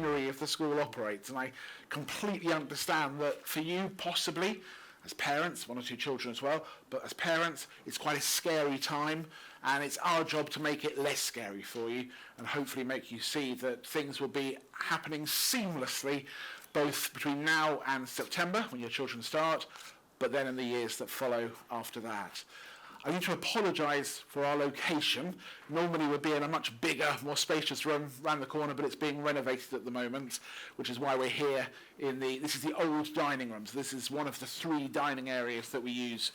machinery of the school operates. And I completely understand that for you, possibly, as parents, one or two children as well, but as parents, it's quite a scary time, and it's our job to make it less scary for you and hopefully make you see that things will be happening seamlessly both between now and September, when your children start, but then in the years that follow after that. I need to apologise for our location. Normally we'd be in a much bigger, more spacious room around the corner, but it's being renovated at the moment, which is why we're here this is the old dining room. So this is one of the 3 dining areas that we use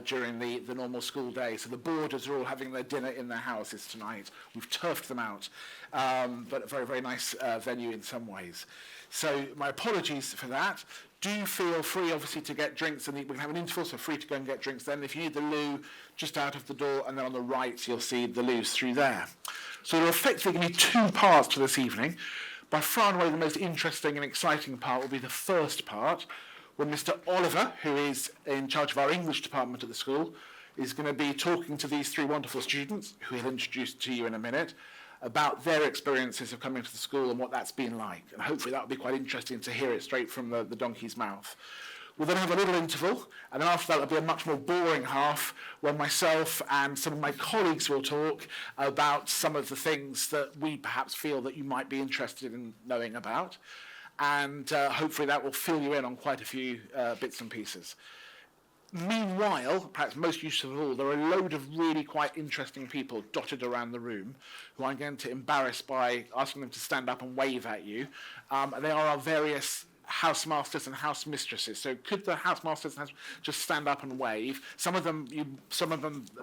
during the normal school day. So the boarders are all having their dinner in their houses tonight. We've turfed them out, but a very, very nice venue in some ways. So my apologies for that. Do feel free, obviously, to get drinks, and we can have an interval, so free to go and get drinks then. If you need the loo, just out of the door, and then on the right, you'll see the loos through there. So there are effectively going to be 2 parts to this evening. By far and away, the most interesting and exciting part will be the first part, when Mr. Oliver, who is in charge of our English department at the school, is going to be talking to these 3 wonderful students, who he'll introduce to you in a minute, about their experiences of coming to the school and what that's been like. And hopefully that will be quite interesting to hear it straight from the donkey's mouth. We'll then have a little interval, and then after that there'll be a much more boring half when myself and some of my colleagues will talk about some of the things that we perhaps feel that you might be interested in knowing about. And hopefully that will fill you in on quite a few bits and pieces. Meanwhile, perhaps most useful of all, there are a load of really quite interesting people dotted around the room who I'm going to embarrass by asking them to stand up and wave at you. They are our various housemasters and housemistresses. So could the housemasters just stand up and wave? Some of them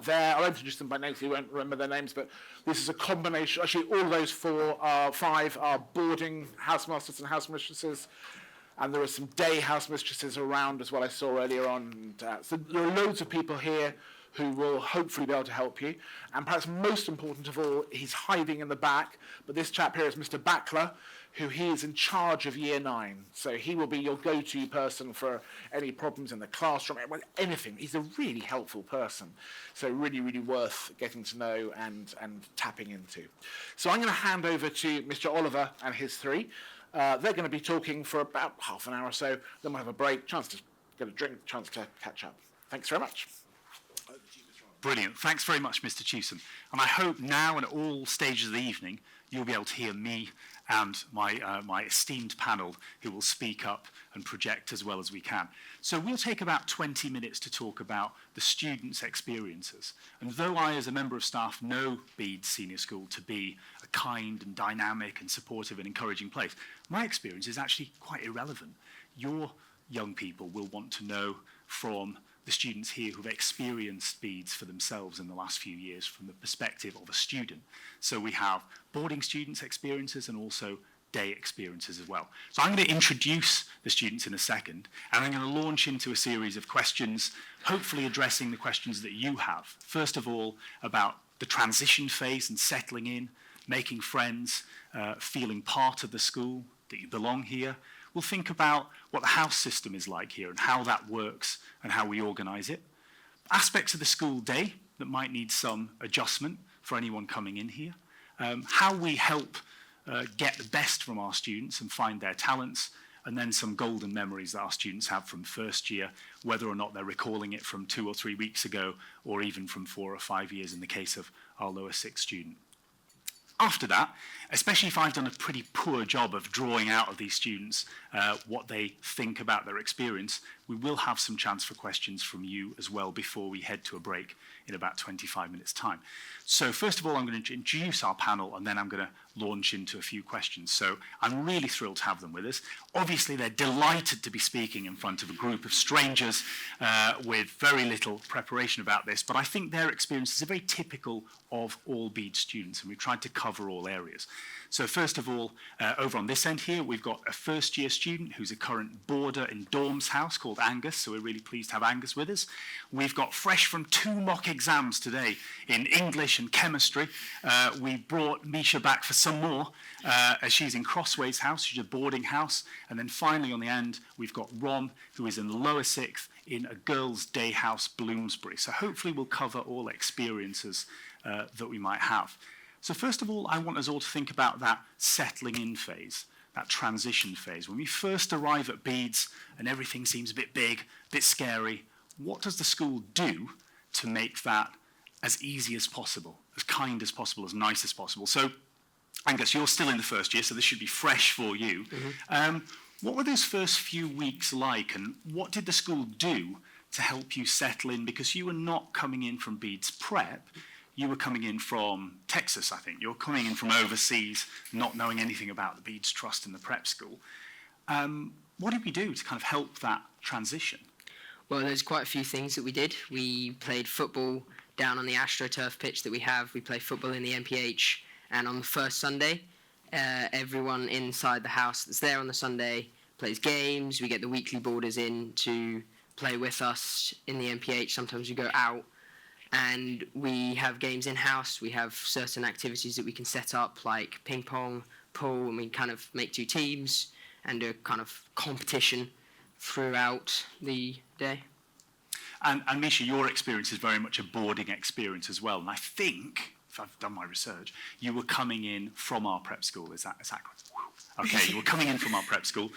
there, I'll introduce them by name so you won't remember their names, but this is a combination, actually all those 5 are boarding housemasters and housemistresses. And there are some day house mistresses around as well, I saw earlier on. So there are loads of people here who will hopefully be able to help you. And perhaps most important of all, he's hiding in the back, but this chap here is Mr. Backler, who he is in charge of Year 9. So he will be your go-to person for any problems in the classroom, anything. He's a really helpful person. So really, really worth getting to know and tapping into. So I'm going to hand over to Mr. Oliver and his 3. They're going to be talking for about half an hour or so. Then we'll have a break, chance to get a drink, chance to catch up. Thanks very much. Brilliant. Thanks very much, Mr. Chewson. And I hope now and at all stages of the evening, you'll be able to hear me and my esteemed panel who will speak up and project as well as we can. So we'll take about 20 minutes to talk about the students' experiences. And though I, as a member of staff, know Bede Senior School to be a kind and dynamic and supportive and encouraging place, my experience is actually quite irrelevant. Your young people will want to know from the students here who've experienced Bedes for themselves in the last few years from the perspective of a student. So we have boarding students' experiences and also day experiences as well. So I'm going to introduce the students in a second, and I'm going to launch into a series of questions, hopefully addressing the questions that you have. First of all, about the transition phase and settling in, making friends, feeling part of the school, that you belong here. We'll think about what the house system is like here and how that works and how we organise it. Aspects of the school day that might need some adjustment for anyone coming in here. How we help get the best from our students and find their talents, and then some golden memories that our students have from first year, whether or not they're recalling it from 2 or 3 weeks ago, or even from 4 or 5 years in the case of our lower 6 student. After that, especially if I've done a pretty poor job of drawing out of these students what they think about their experience, we will have some chance for questions from you as well before we head to a break in about 25 minutes' time. So first of all, I'm going to introduce our panel, and then I'm going to launch into a few questions. So I'm really thrilled to have them with us. Obviously, they're delighted to be speaking in front of a group of strangers with very little preparation about this, but I think their experiences are very typical of all Bede students, and we've tried to cover all areas. So first of all, over on this end here, we've got a first-year student who's a current boarder in Dorm's house called Angus, so we're really pleased to have Angus with us. We've got fresh from 2 mock exams today in English and chemistry. We brought Misha back for some more, as she's in Crossways house, she's a boarding house. And then finally on the end, we've got Rom, who is in the lower 6th in a girls' day house, Bloomsbury. So hopefully we'll cover all experiences that we might have. So first of all, I want us all to think about that settling in phase. that transition phase. When we first arrive at Bede's and everything seems a bit big, a bit scary, what does the school do to make that as easy as possible, as kind as possible, as nice as possible? So, Angus, you're still in the first year, so this should be fresh for you. What were those first few weeks like, and what did the school do to help you settle in? Because you were not coming in from Bede's prep, you were coming in from Texas, I think. You're coming in from overseas, not knowing anything about the Bede's Trust and the prep school. What did we do to kind of help that transition? Well, there's quite a few things that we did. We played football down on the AstroTurf pitch that we have. We play football in the MPH, and on the first Sunday, everyone inside the house that's there on the Sunday plays games. We get the weekly boarders in to play with us in the MPH. Sometimes we go out and we have games in-house. We have certain activities that we can set up, like ping pong, pool, and we kind of make 2 teams and do a kind of competition throughout the day. And Misha, your experience is very much a boarding experience as well. And I think, if I've done my research, you were coming in from our prep school. Is that correct? Okay, you were coming in from our prep school.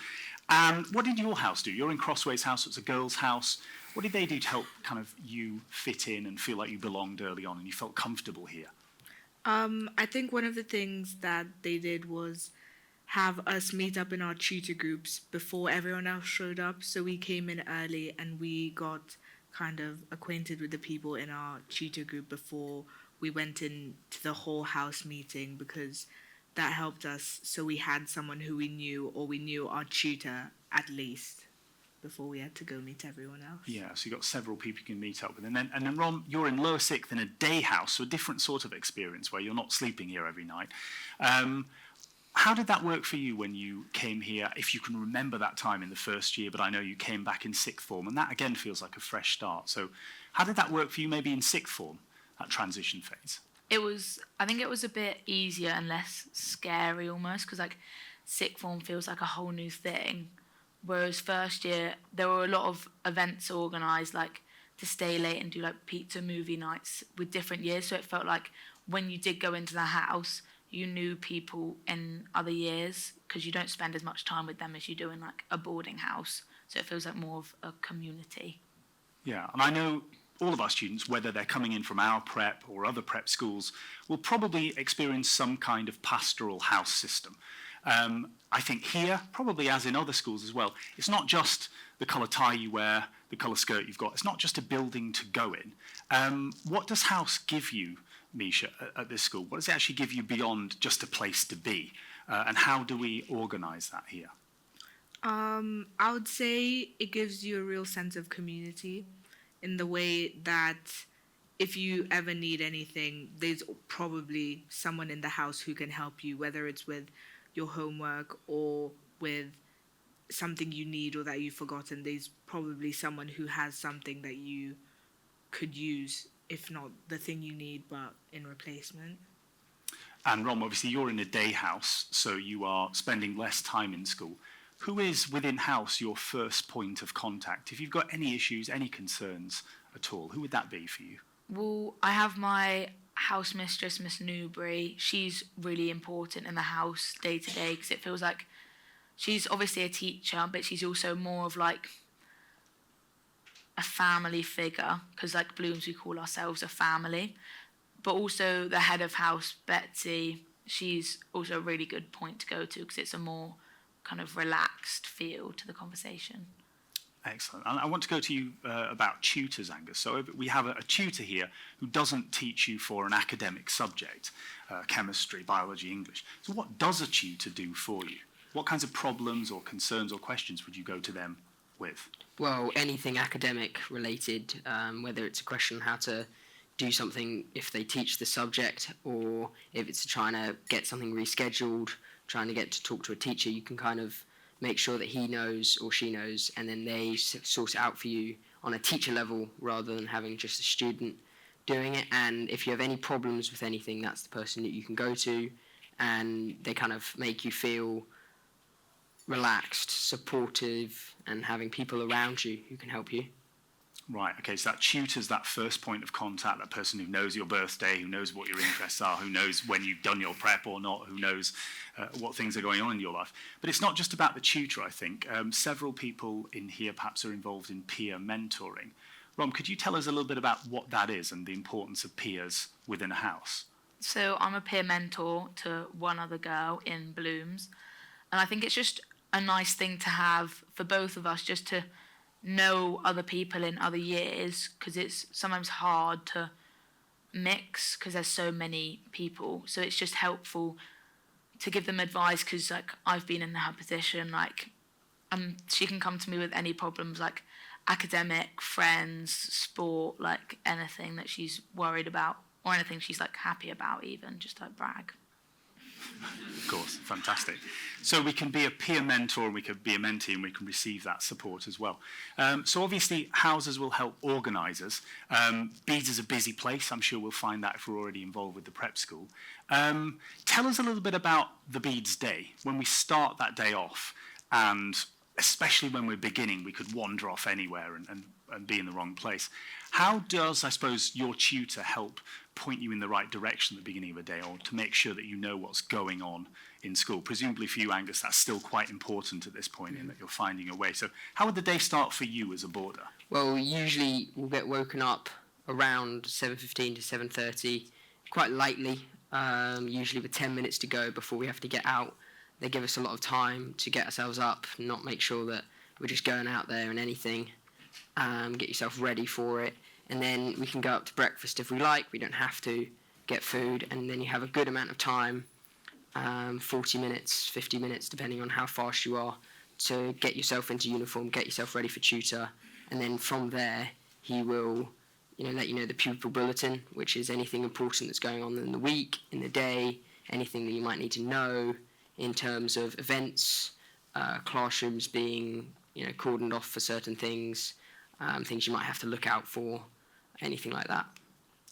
And what did your house do? You're in Crossways House, it's a girls' house. What did they do to help kind of you fit in and feel like you belonged early on and you felt comfortable here? I think one of the things that they did was have us meet up in our tutor groups before everyone else showed up. So we came in early and we got kind of acquainted with the people in our tutor group before we went into the whole house meeting, because that helped us so we had someone who we knew, or we knew our tutor at least, before we had to go meet everyone else. Yeah, so you've got several people you can meet up with. And then Ron, you're in lower sixth in a day house, so a different sort of experience where you're not sleeping here every night. How did that work for you when you came here, if you can remember that time in the first year, but I know you came back in sixth form, and that again feels like a fresh start. So how did that work for you maybe in sixth form, that transition phase? I think it was a bit easier and less scary almost, because like sixth form feels like a whole new thing. Whereas first year, there were a lot of events organised, like to stay late and do like pizza movie nights with different years. So it felt like when you did go into the house, you knew people in other years, because you don't spend as much time with them as you do in like a boarding house. So it feels like more of a community. Yeah, and I know all of our students, whether they're coming in from our prep or other prep schools, will probably experience some kind of pastoral house system. I think here, probably as in other schools as well, it's not just the colour tie you wear, the colour skirt you've got. It's not just a building to go in. What does house give you, Misha, at this school? What does it actually give you beyond just a place to be? And how do we organise that here? I would say it gives you a real sense of community, in the way that if you ever need anything, there's probably someone in the house who can help you, whether it's with your homework or with something you need or that you've forgotten. There's probably someone who has something that you could use, if not the thing you need, but in replacement. And Rom, obviously you're in a day house, so you are spending less time in school. Who is within house your first point of contact? If you've got any issues, any concerns at all, who would that be for you? Well, I have my house mistress, Miss Newbury. She's really important in the house day to day, because it feels like she's obviously a teacher, but she's also more of like a family figure, because like Blooms, we call ourselves a family. But also the head of house, Betsy, she's also a really good point to go to, because it's a more kind of relaxed feel to the conversation. Excellent. And I want to go to you about tutors, Angus. So we have a tutor here who doesn't teach you for an academic subject, chemistry, biology, English. So what does a tutor do for you? What kinds of problems or concerns or questions would you go to them with? Well, anything academic related, whether it's a question on how to do something if they teach the subject, or if it's trying to get something rescheduled, trying to get to talk to a teacher, you can kind of make sure that he knows or she knows, and then they sort it out for you on a teacher level rather than having just a student doing it. And if you have any problems with anything, that's the person that you can go to, and they kind of make you feel relaxed, supportive, and having people around you who can help you. Right, okay, so that tutor's that first point of contact, that person who knows your birthday, who knows what your interests are, who knows when you've done your prep or not, who knows what things are going on in your life. But it's not just about the tutor, I think. Several people in here perhaps are involved in peer mentoring. Rom, could you tell us a little bit about what that is and the importance of peers within a house? So I'm a peer mentor to one other girl in Blooms, and I think it's just a nice thing to have for both of us, just to know other people in other years, because it's sometimes hard to mix because there's so many people. So it's just helpful to give them advice, because like I've been in her position, like she can come to me with any problems, like academic, friends, sport, like anything that she's worried about, or anything she's like happy about, even just like brag. Of course, fantastic. So we can be a peer mentor, and we can be a mentee, and we can receive that support as well. So obviously, houses will help organisers. Bede is a busy place. I'm sure we'll find that if we're already involved with the prep school. Tell us a little bit about the Bede's day, when we start that day off, and especially when we're beginning, we could wander off anywhere and be in the wrong place. How does, I suppose, your tutor help point you in the right direction at the beginning of a day, or to make sure that you know what's going on in school? Presumably for you, Angus, that's still quite important at this point, in that you're finding a way. So how would the day start for you as a boarder? Well, usually we'll get woken up around 7:15 to 7:30, quite lightly, usually with 10 minutes to go before we have to get out. They give us a lot of time to get ourselves up, not make sure that we're just going out there and anything. Get yourself ready for it, and then we can go up to breakfast if we like. We don't have to get food, and then you have a good amount of time, 40 minutes, 50 minutes, depending on how fast you are, to get yourself into uniform, get yourself ready for tutor, and then from there he will, let you know the pupil bulletin, which is anything important that's going on in the week, in the day, anything that you might need to know in terms of events, classrooms being cordoned off for certain things, things you might have to look out for, anything like that.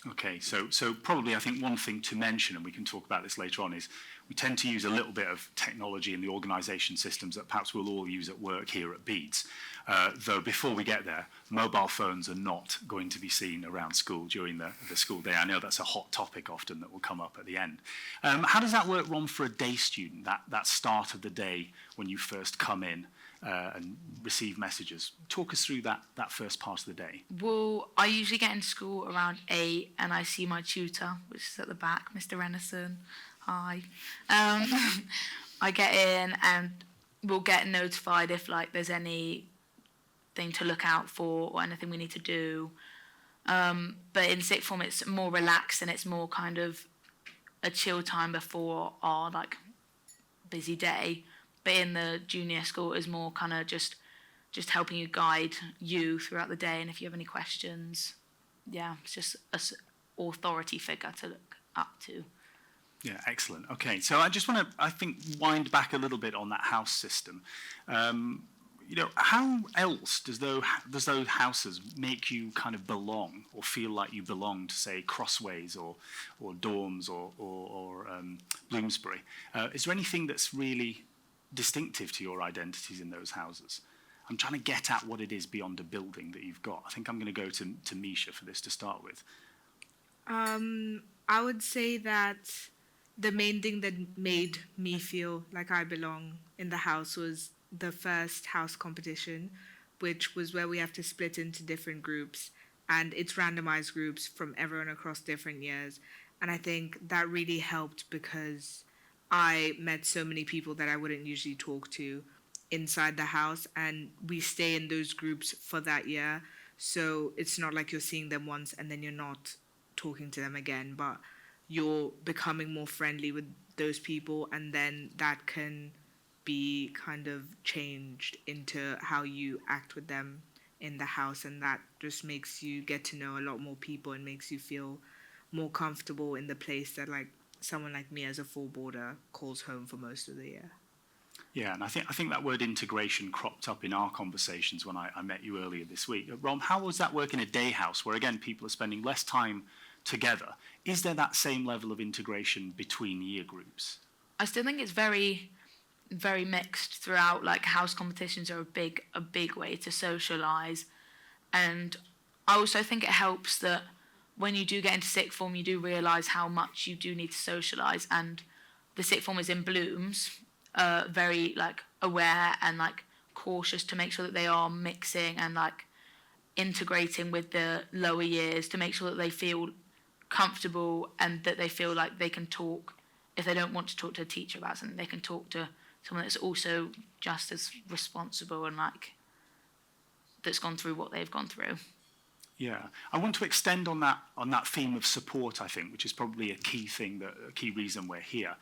Okay, so probably I think one thing to mention, and we can talk about this later on, is we tend to use a little bit of technology in the organisation systems that perhaps we'll all use at work here at Bede's. Though before we get there, mobile phones are not going to be seen around school during the school day. I know that's a hot topic often that will come up at the end. How does that work, Ron, for a day student, that start of the day when you first come in and receive messages? Talk us through that first part of the day. Well, I usually get into school around 8, and I see my tutor, which is at the back, Mr. Renison. Hi. I get in, and we'll get notified if there's anything to look out for or anything we need to do. But in sixth form, it's more relaxed, and it's more kind of a chill time before our busy day. But in the junior school, it is more kind of just helping you guide you throughout the day, and if you have any questions, it's just an authority figure to look up to. Yeah, excellent. Okay, so I just want to, I think, wind back a little bit on that house system. How else does those houses make you kind of belong, or feel like you belong to, say, Crossways or Dorms or Bloomsbury? Is there anything that's really distinctive to your identities in those houses? I'm trying to get at what it is beyond a building that you've got. I think I'm going to go to Misha for this to start with. I would say that the main thing that made me feel like I belong in the house was the first house competition, which was where we have to split into different groups, and it's randomized groups from everyone across different years. And I think that really helped because I met so many people that I wouldn't usually talk to inside the house, and we stay in those groups for that year. So it's not like you're seeing them once and then you're not talking to them again, but you're becoming more friendly with those people, and then that can be kind of changed into how you act with them in the house, and that just makes you get to know a lot more people and makes you feel more comfortable in the place that someone like me as a full boarder calls home for most of the year. Yeah, and I think that word integration cropped up in our conversations when I met you earlier this week. Rom, how was that work in a day house where, again, people are spending less time together? Is there that same level of integration between year groups? I still think it's very, very mixed throughout. House competitions are a big way to socialise, and I also think it helps that when you do get into sixth form, you do realise how much you do need to socialise, and the sixth formers in Blooms are very like aware and like cautious to make sure that they are mixing and like integrating with the lower years to make sure that they feel comfortable and that they feel like they can talk. If they don't want to talk to a teacher about something, they can talk to someone that's also just as responsible and like that's gone through what they've gone through. Yeah, I want to extend on that theme of support, I think, which is probably a key thing, a key reason we're here.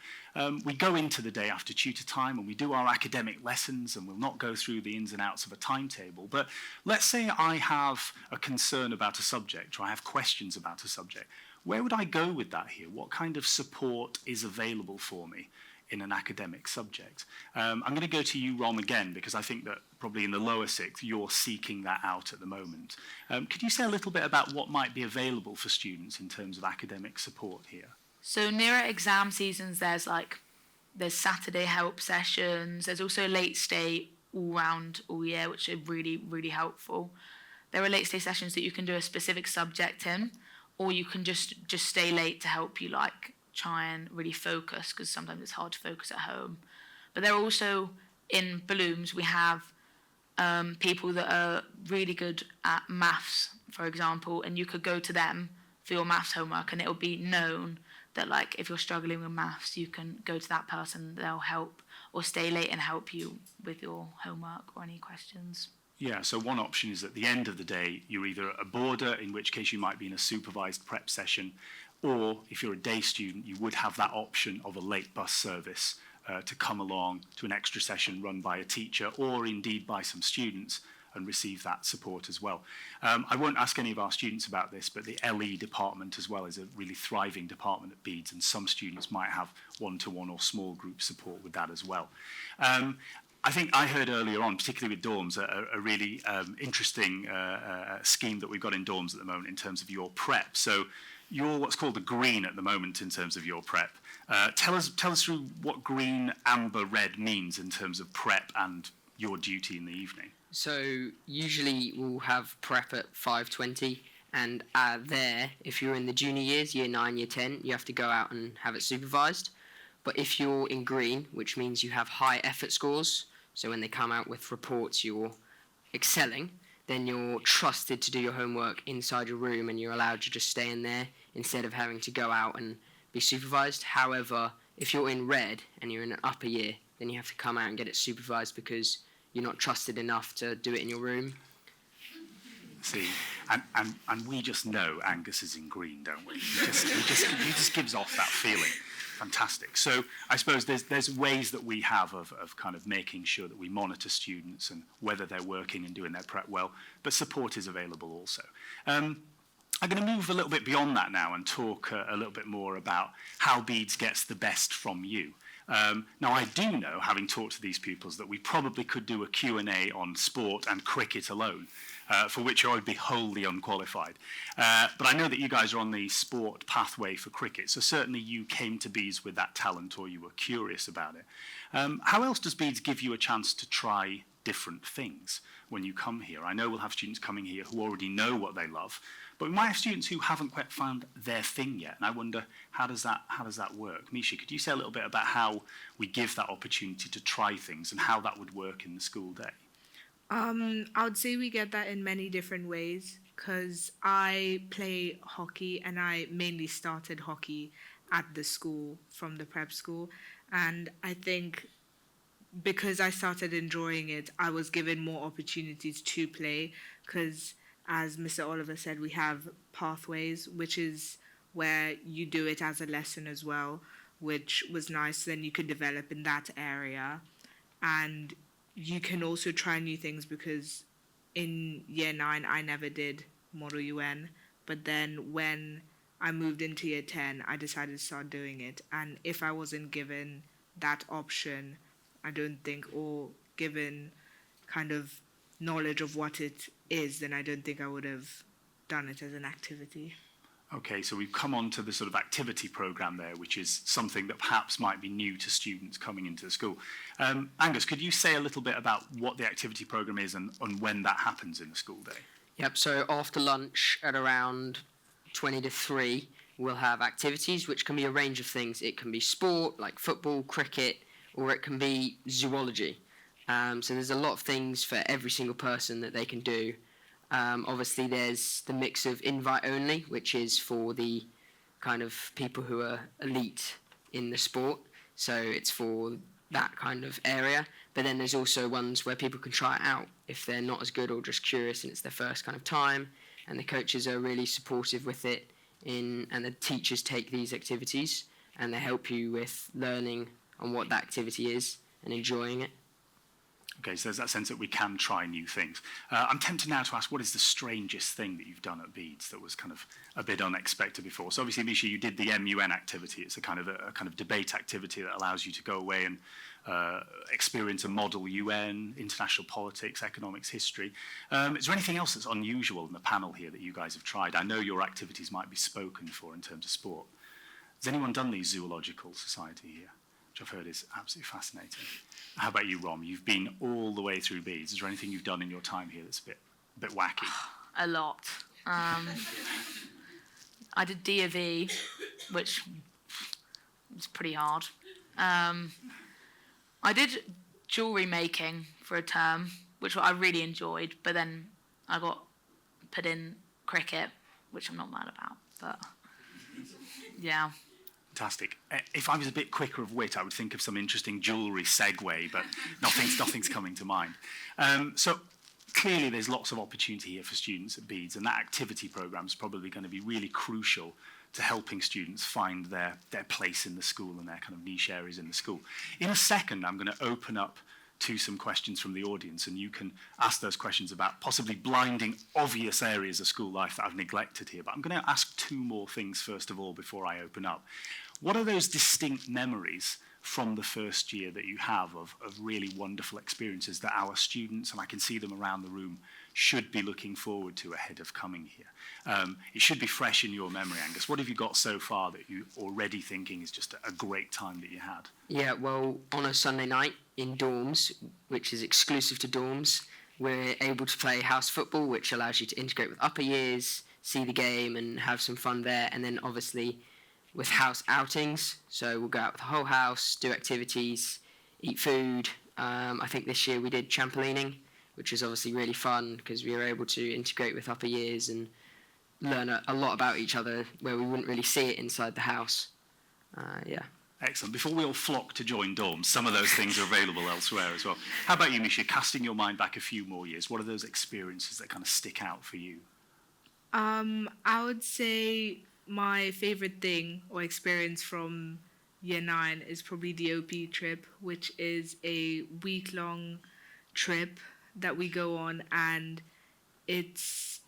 We go into the day after tutor time and we do our academic lessons, and we'll not go through the ins and outs of a timetable. But let's say I have a concern about a subject, or I have questions about a subject. Where would I go with that here? What kind of support is available for me in an academic subject? I'm going to go to you, Rom, again, because I think that probably in the lower sixth, you're seeking that out at the moment. Could you say a little bit about what might be available for students in terms of academic support here? So nearer exam seasons, there's Saturday help sessions. There's also late stay all round all year, which are really, really helpful. There are late stay sessions that you can do a specific subject in, or you can just stay late to help you like try and really focus, because sometimes it's hard to focus at home. But there are also, in Blooms, we have people that are really good at maths, for example, and you could go to them for your maths homework, and it'll be known that like if you're struggling with maths, you can go to that person, they'll help, or stay late and help you with your homework or any questions. Yeah, so one option is at the end of the day, you're either a boarder, in which case you might be in a supervised prep session, or if you're a day student, you would have that option of a late bus service to come along to an extra session run by a teacher or indeed by some students and receive that support as well. I won't ask any of our students about this, but the LE department as well is a really thriving department at Bede's, and some students might have one-to-one or small group support with that as well. I think I heard earlier on, particularly with dorms, a really interesting scheme that we've got in dorms at the moment in terms of your prep. So you're what's called the green at the moment in terms of your prep. Tell us through what green, amber, red means in terms of prep and your duty in the evening. So usually we'll have prep at 5:20, and there, if you're in the junior years, year 9, year 10, you have to go out and have it supervised. But if you're in green, which means you have high effort scores, so when they come out with reports you're excelling, then you're trusted to do your homework inside your room, and you're allowed to just stay in there instead of having to go out and be supervised. However, if you're in red and you're in an upper year, then you have to come out and get it supervised because you're not trusted enough to do it in your room. See, and we just know Angus is in green, don't we? He just gives off that feeling. Fantastic. So I suppose there's ways that we have of kind of making sure that we monitor students and whether they're working and doing their prep well, but support is available also. I'm going to move a little bit beyond that now and talk a little bit more about how Bede's gets the best from you. Now, I do know, having talked to these pupils, that we probably could do a Q&A on sport and cricket alone, for which I would be wholly unqualified. But I know that you guys are on the sport pathway for cricket, so certainly you came to Bede's with that talent, or you were curious about it. How else does Bede's give you a chance to try different things when you come here? I know we'll have students coming here who already know what they love, but we might have students who haven't quite found their thing yet, and I wonder, how does that work? Misha, could you say a little bit about how we give that opportunity to try things and how that would work in the school day? I would say we get that in many different ways, because I play hockey and I mainly started hockey at the school from the prep school, and I think because I started enjoying it, I was given more opportunities to play, because as Mr. Oliver said, we have pathways, which is where you do it as a lesson as well, which was nice. Then you could develop in that area. And you can also try new things, because in year 9, I never did Model UN. But then when I moved into year 10, I decided to start doing it. And if I wasn't given that option, I don't think, or given kind of knowledge of what it is, then I don't think I would have done it as an activity. Okay, so we've come on to the sort of activity programme there, which is something that perhaps might be new to students coming into the school. Angus, could you say a little bit about what the activity programme is and when that happens in the school day? Yep, so after lunch at around 20 to 3, we'll have activities which can be a range of things. It can be sport, like football, cricket, or it can be zoology. So there's a lot of things for every single person that they can do. Obviously, there's the mix of invite only, which is for the kind of people who are elite in the sport. So it's for that kind of area. But then there's also ones where people can try it out if they're not as good or just curious and it's their first kind of time. And the coaches are really supportive with it. And the teachers take these activities and they help you with learning on what that activity is and enjoying it. Okay, so there's that sense that we can try new things. I'm tempted now to ask, what is the strangest thing that you've done at Bede's that was kind of a bit unexpected before? So obviously, Misha, you did the MUN activity. It's a kind of debate activity that allows you to go away and experience and model UN, international politics, economics, history. Is there anything else that's unusual in the panel here that you guys have tried? I know your activities might be spoken for in terms of sport. Has anyone done the zoological society here? Which I've heard is absolutely fascinating. How about you, Rom? You've been all the way through Bede's. Is there anything you've done in your time here that's a bit wacky? A lot. I did D of E, which was pretty hard. I did jewellery making for a term, which I really enjoyed, but then I got put in cricket, which I'm not mad about, but yeah. Fantastic. If I was a bit quicker of wit, I would think of some interesting jewellery segue, but nothing's coming to mind. So clearly there's lots of opportunity here for students at Bede's, and that activity programme is probably going to be really crucial to helping students find their place in the school and their kind of niche areas in the school. In a second, I'm going to open up to some questions from the audience, and you can ask those questions about possibly blinding obvious areas of school life that I've neglected here. But I'm going to ask two more things first of all before I open up. What are those distinct memories from the first year that you have of really wonderful experiences that our students, and I can see them around the room, should be looking forward to ahead of coming here? It should be fresh in your memory, Angus. What have you got so far that you're already thinking is just a great time that you had? Yeah, well, on a Sunday night in dorms, which is exclusive to dorms, we're able to play house football, which allows you to integrate with upper years, see the game and have some fun there. And then obviously with house outings, so we'll go out with the whole house, do activities, eat food. I think this year we did trampolining, which was obviously really fun because we were able to integrate with upper years and learn a lot about each other where we wouldn't really see it inside the house. Yeah. Excellent. Before we all flock to join dorms, some of those things are available elsewhere as well. How about you, Misha? Casting your mind back a few more years, what are those experiences that kind of stick out for you? I would say my favourite thing or experience from year 9 is probably the OP trip, which is a week-long trip that we go on, and it's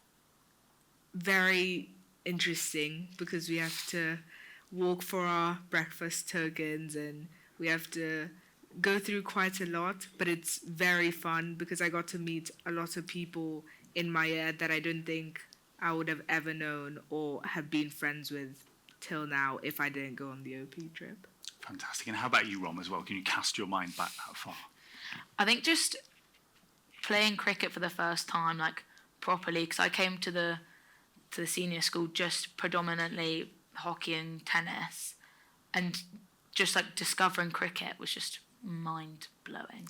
very interesting because we have to walk for our breakfast tokens and we have to go through quite a lot, but it's very fun because I got to meet a lot of people in my year that I don't think I would have ever known or have been friends with till now if I didn't go on the OP trip. Fantastic. And how about you, Rom, as well? Can you cast your mind back that far? I think just playing cricket for the first time, like properly, because I came to the senior school just predominantly hockey and tennis, and just like discovering cricket was just mind-blowing.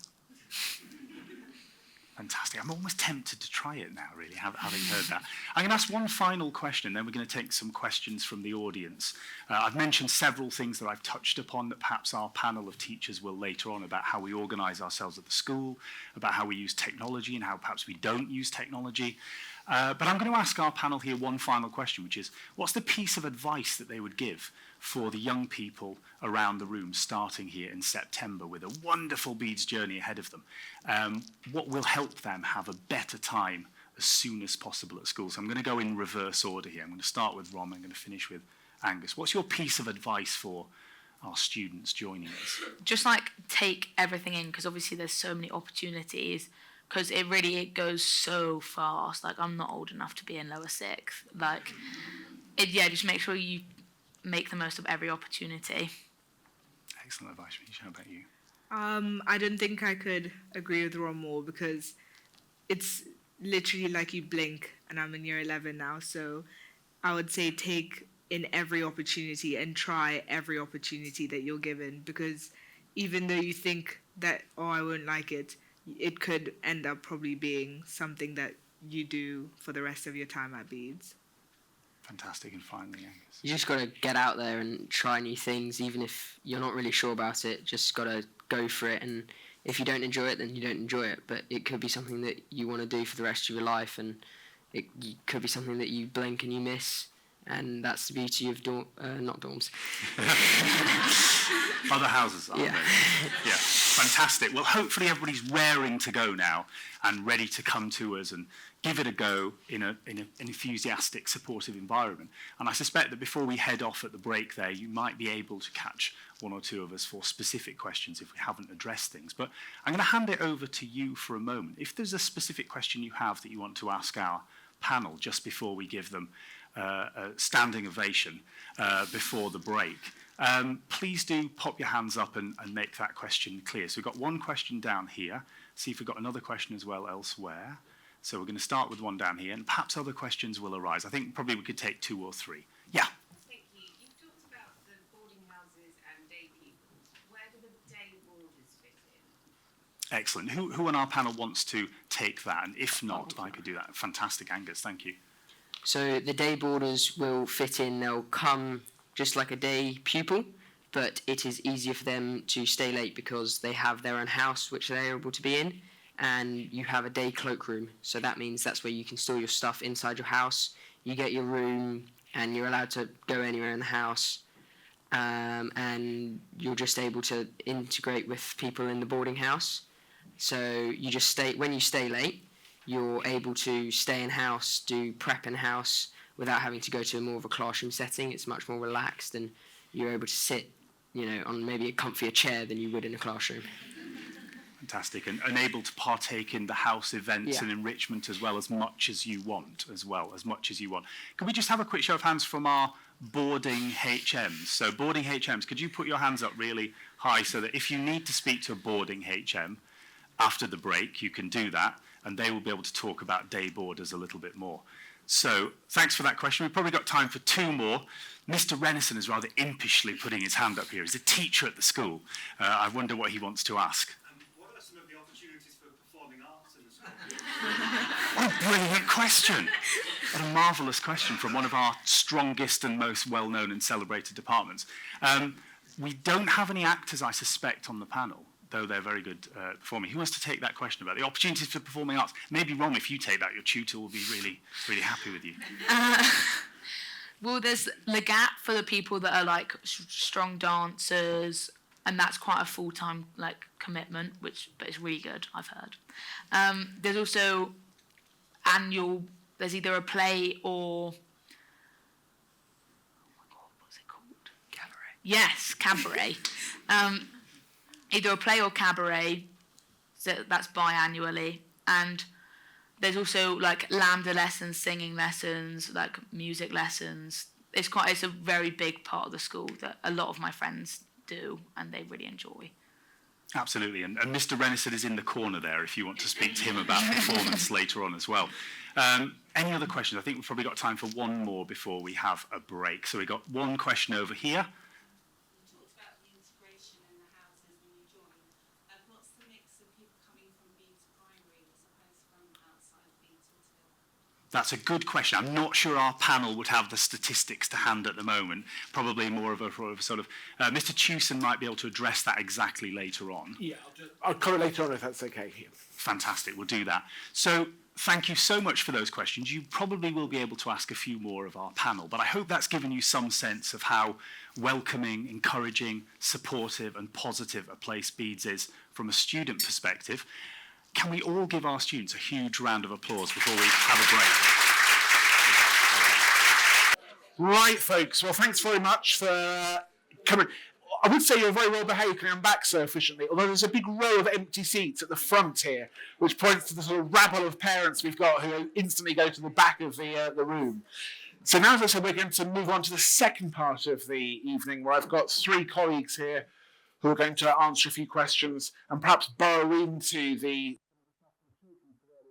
Fantastic. I'm almost tempted to try it now, really, having heard that. I'm going to ask one final question, then we're going to take some questions from the audience. I've mentioned several things that I've touched upon that perhaps our panel of teachers will later on, about how we organise ourselves at the school, about how we use technology and how perhaps we don't use technology. But I'm going to ask our panel here one final question, which is, what's the piece of advice that they would give for the young people around the room starting here in September with a wonderful Bede's journey ahead of them? What will help them have a better time as soon as possible at school? So I'm going to go in reverse order here. I'm going to start with Rom. I'm going to finish with Angus. What's your piece of advice for our students joining us? Just like take everything in, because obviously there's so many opportunities, because it goes so fast. Like, I'm not old enough to be in lower sixth. Like, just make sure you make the most of every opportunity. Excellent advice, Misha. How about you? I don't think I could agree with Ron more because it's literally like you blink and I'm in year 11 now. So I would say take in every opportunity and try every opportunity that you're given, because even though you think that, oh, I won't like it, it could end up probably being something that you do for the rest of your time at Bede's. Fantastic. And finally, Angus. You just got to get out there and try new things, even if you're not really sure about it. Just got to go for it, and if you don't enjoy it, then you don't enjoy it. But it could be something that you want to do for the rest of your life, and it could be something that you blink and you miss. And that's the beauty of not dorms. Other houses, aren't Yeah. they? Yeah, fantastic. Well, hopefully everybody's raring to go now and ready to come to us and give it a go in an enthusiastic, supportive environment. And I suspect that before we head off at the break there, you might be able to catch one or two of us for specific questions if we haven't addressed things. But I'm going to hand it over to you for a moment. If there's a specific question you have that you want to ask our panel just before we give them a standing ovation before the break, please do pop your hands up and make that question clear. So we've got one question down here. See if we've got another question as well elsewhere. So we're going to start with one down here, and perhaps other questions will arise. I think probably we could take two or three. Yeah. Thank you. You've talked about the boarding houses and day pupils. Where do the day boarders fit in? Excellent. Who on our panel wants to take that? And if not, I could do that. Fantastic, Angus. Thank you. So the day boarders will fit in. They'll come just like a day pupil, but it is easier for them to stay late because they have their own house which they're able to be in, and you have a day cloakroom. So that means that's where you can store your stuff inside your house. You get your room, and you're allowed to go anywhere in the house, and you're just able to integrate with people in the boarding house. So you just stay. When you stay late, you're able to stay in house, do prep in house without having to go to more of a classroom setting. It's much more relaxed, and you're able to sit, on maybe a comfier chair than you would in a classroom. Fantastic. And able to partake in the house events and enrichment as much as you want. Can we just have a quick show of hands from our boarding HMs? So boarding HMs, could you put your hands up really high so that if you need to speak to a boarding HM after the break, you can do that, and they will be able to talk about day boarders a little bit more. So thanks for that question. We've probably got time for two more. Mr. Renison is rather impishly putting his hand up here. He's a teacher at the school. I wonder what he wants to ask. What are some of the opportunities for performing arts in the school? What a brilliant question. What a marvellous question from one of our strongest and most well-known and celebrated departments. We don't have any actors, I suspect, on the panel, though they're very good performing. Who wants to take that question about the opportunities for performing arts? Maybe, Rom, if you take that, your tutor will be really, really happy with you. Well, there's Legat for the people that are like strong dancers, and that's quite a full-time commitment, but it's really good, I've heard. There's also annual. There's either a play or, oh my God, what's it called? Cabaret. Yes, cabaret. Either a play or cabaret, so that's biannually, and there's also lambda lessons, singing lessons, music lessons. It's a very big part of the school that a lot of my friends do, and they really enjoy. Absolutely, and Mr. Renison is in the corner there if you want to speak to him about performance later on as well. Any other questions? I think we've probably got time for one more before we have a break. So we've got one question over here. That's a good question. I'm not sure our panel would have the statistics to hand at the moment. Probably more of a sort of... Mr. Chewson might be able to address that exactly later on. Yeah, I'll cover it later on if that's okay. Fantastic, we'll do that. So thank you so much for those questions. You probably will be able to ask a few more of our panel, but I hope that's given you some sense of how welcoming, encouraging, supportive and positive a place Bede's is from a student perspective. Can we all give our students a huge round of applause before we have a break? Right, folks. Well, thanks very much for coming. I would say you're very well behaved coming back so efficiently, although there's a big row of empty seats at the front here, which points to the sort of rabble of parents we've got who instantly go to the back of the room. So now, as I said, we're going to move on to the second part of the evening, where I've got three colleagues here who are going to answer a few questions and perhaps burrow into the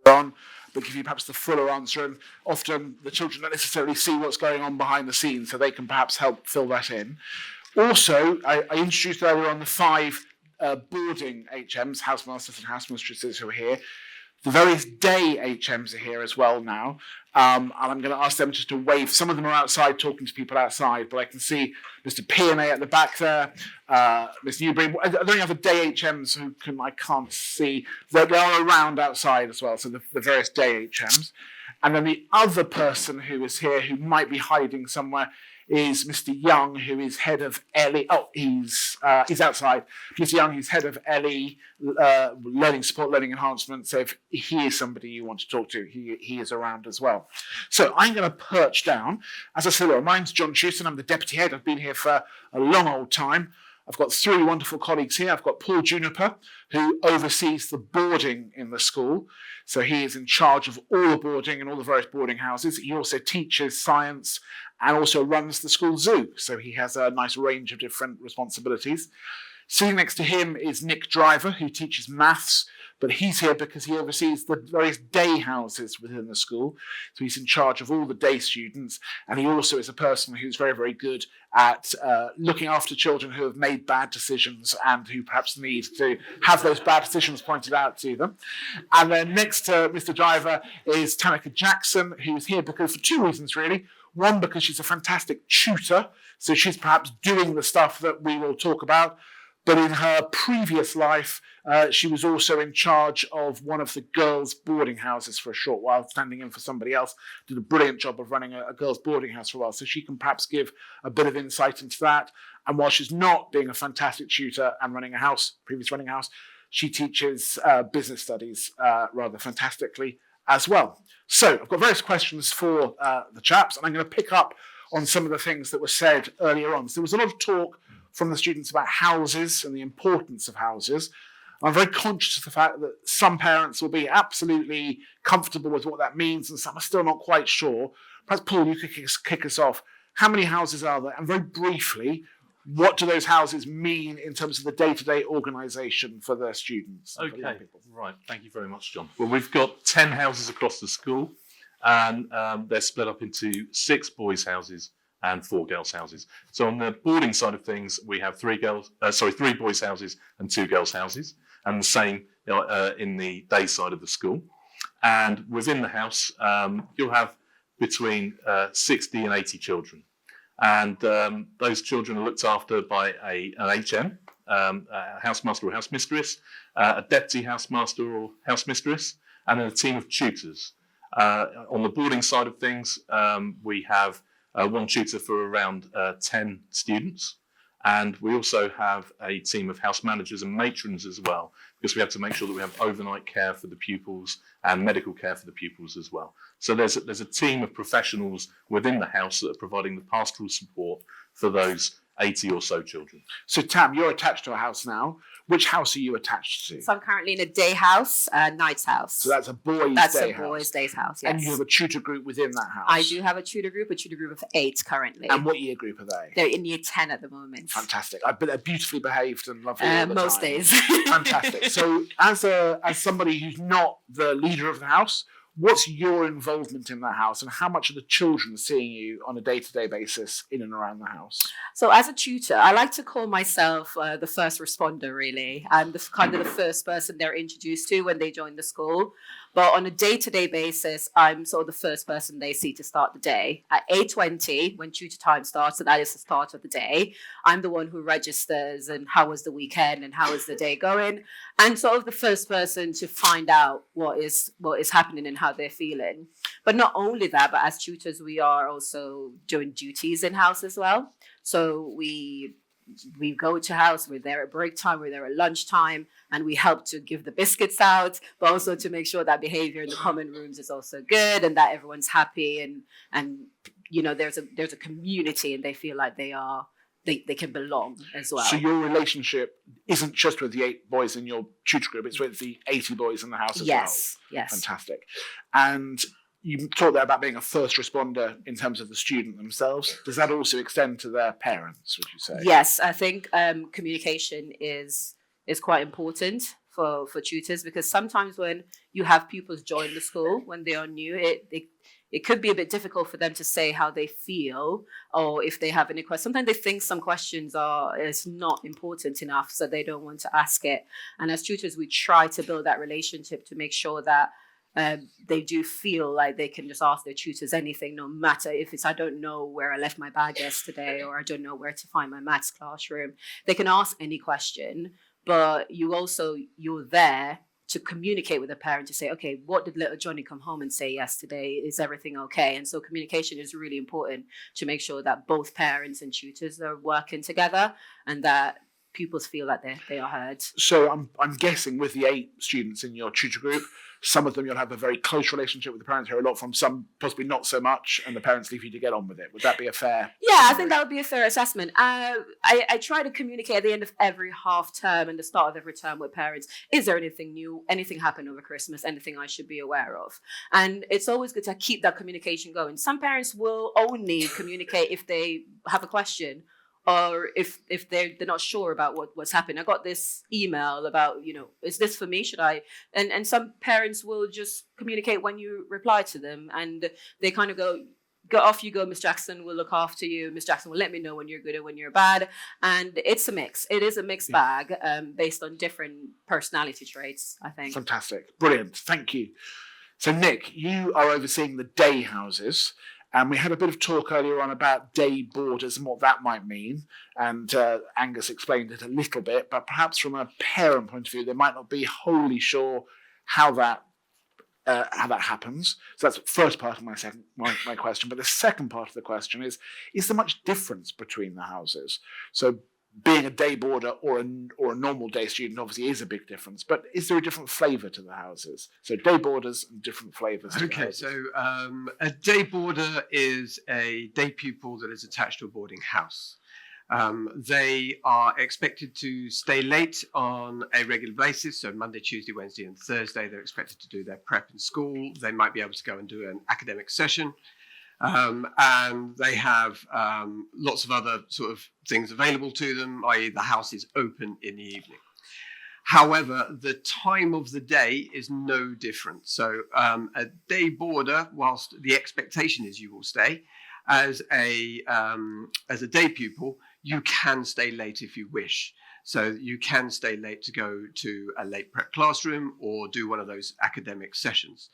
on, but give you perhaps the fuller answer. And often the children don't necessarily see what's going on behind the scenes, so they can perhaps help fill that in. Also, I introduced earlier on the 5 boarding HMs, housemasters and housemistresses who are here. The various day HMs are here as well now. And I'm going to ask them just to wave. Some of them are outside talking to people outside, but I can see Mr. P&A at the back there, Miss Newbury. Are there any other day HMs who I can't see? They are around outside as well, so the various day HMs. And then the other person who is here, who might be hiding somewhere, is Mr. Young, who is head of LE. Oh, he's outside. Mr. Young, who's head of LE, Learning Support, Learning Enhancement. So if he is somebody you want to talk to, he is around as well. So I'm going to perch down. As I said, my name's John Chewson. I'm the deputy head. I've been here for a long old time. I've got 3 wonderful colleagues here. I've got Paul Juniper, who oversees the boarding in the school. So he is in charge of all the boarding and all the various boarding houses. He also teaches science and also runs the school zoo. So he has a nice range of different responsibilities. Sitting next to him is Nick Driver, who teaches maths, but he's here because he oversees the various day houses within the school. So he's in charge of all the day students, and he also is a person who's very, very good at looking after children who have made bad decisions and who perhaps need to have those bad decisions pointed out to them. And then next to Mr. Driver is Tanika Jackson, who's here because for 2 reasons, really. One, because she's a fantastic tutor, so she's perhaps doing the stuff that we will talk about. But in her previous life, she was also in charge of one of the girls' boarding houses for a short while, standing in for somebody else, did a brilliant job of running a girls' boarding house for a while. So she can perhaps give a bit of insight into that. And while she's not being a fantastic tutor and running a house, she teaches business studies rather fantastically as well. So I've got various questions for the chaps, and I'm going to pick up on some of the things that were said earlier on. So there was a lot of talk from the students about houses and the importance of houses. I'm very conscious of the fact that some parents will be absolutely comfortable with what that means and some are still not quite sure. Perhaps, Paul, you could kick us off. How many houses are there? And very briefly, what do those houses mean in terms of the day-to-day organisation for their students? Okay, right. Thank you very much, John. Well, we've got 10 houses across the school, and they're split up into 6 boys' houses and 4 girls' houses. So on the boarding side of things, we have 3 boys' houses and 2 girls' houses, and the same in the day side of the school. And within the house, you'll have between 60 and 80 children. And those children are looked after by an HM, a housemaster or housemistress, a deputy housemaster or housemistress, and then a team of tutors. On the boarding side of things, we have 1 tutor for around 10 students. And we also have a team of house managers and matrons as well, because we have to make sure that we have overnight care for the pupils and medical care for the pupils as well. So there's a team of professionals within the house that are providing the pastoral support for those 80 or so children. So Tam, you're attached to a house now. Which house are you attached to? So I'm currently in a day house, night's house. So that's a boys' day house. That's a boys' day house, yes. And you have a tutor group within that house? I do have a tutor group of 8 currently. And what year group are they? They're in year 10 at the moment. Fantastic. I bet they're beautifully behaved and lovely all the most time. days. Fantastic. So as somebody who's not the leader of the house, what's your involvement in that house and how much are the children seeing you on a day-to-day basis in and around the house? So as a tutor, I like to call myself the first responder, really. I'm the first person they're introduced to when they join the school. But on a day-to-day basis, I'm sort of the first person they see to start the day. At 8:20, when tutor time starts, so that is the start of the day, I'm the one who registers and how was the weekend and how is the day going, and sort of the first person to find out what is happening and how they're feeling. But not only that, but as tutors, we are also doing duties in-house as well. So we go to house, we're there at break time, we're there at lunchtime, and we help to give the biscuits out, but also to make sure that behavior in the common rooms is also good and that everyone's happy and you know there's a community and they feel like they can belong as well. So your relationship isn't just with the 8 boys in your tutor group, it's with the 80 boys in the house as well? Yes. Fantastic. And you talked there about being a first responder in terms of the student themselves. Does that also extend to their parents, would you say? Yes, I think communication is quite important for tutors, because sometimes when you have pupils join the school when they are new, it could be a bit difficult for them to say how they feel or if they have any questions. Sometimes they think some questions is not important enough, so they don't want to ask it. And as tutors, we try to build that relationship to make sure that they do feel like they can just ask their tutors anything, no matter if it's, I don't know where I left my bag yesterday, or I don't know where to find my maths classroom. They can ask any question, but you're there to communicate with the parent to say, okay, what did little Johnny come home and say yesterday? Is everything okay? And so communication is really important to make sure that both parents and tutors are working together and that pupils feel like they are heard. So I'm guessing with the 8 students in your tutor group, some of them you'll have a very close relationship with the parents, hear a lot from, some possibly not so much, and the parents leave you to get on with it. Would that be a fair? Yeah, I think that would be a fair assessment. I try to communicate at the end of every half term and the start of every term with parents. Is there anything new? Anything happened over Christmas? Anything I should be aware of? And it's always good to keep that communication going. Some parents will only communicate if they have a question, or if they're not sure about what's happening. I got this email about, is this for me? Should I? And some parents will just communicate when you reply to them, and they kind of go, off you go, Miss Jackson will look after you. Miss Jackson will let me know when you're good and when you're bad. And it's a mix. It is a mixed bag based on different personality traits, I think. Fantastic. Brilliant. Thank you. So Nick, you are overseeing the day houses. And we had a bit of talk earlier on about day boarders and what that might mean. And Angus explained it a little bit, but perhaps from a parent point of view, they might not be wholly sure how that happens. So that's the first part of my question. But the second part of the question is there much difference between the houses? So being a day boarder or a normal day student obviously is a big difference, but is there a different flavour to the houses? So day boarders and different flavours to the houses. So a day boarder is a day pupil that is attached to a boarding house. They are expected to stay late on a regular basis. So Monday, Tuesday, Wednesday and Thursday, they're expected to do their prep in school. They might be able to go and do an academic session. And they have lots of other sort of things available to them, i.e. the house is open in the evening. However, the time of the day is no different. So a day boarder, whilst the expectation is you will stay, as a day pupil, you can stay late if you wish. So you can stay late to go to a late prep classroom or do one of those academic sessions.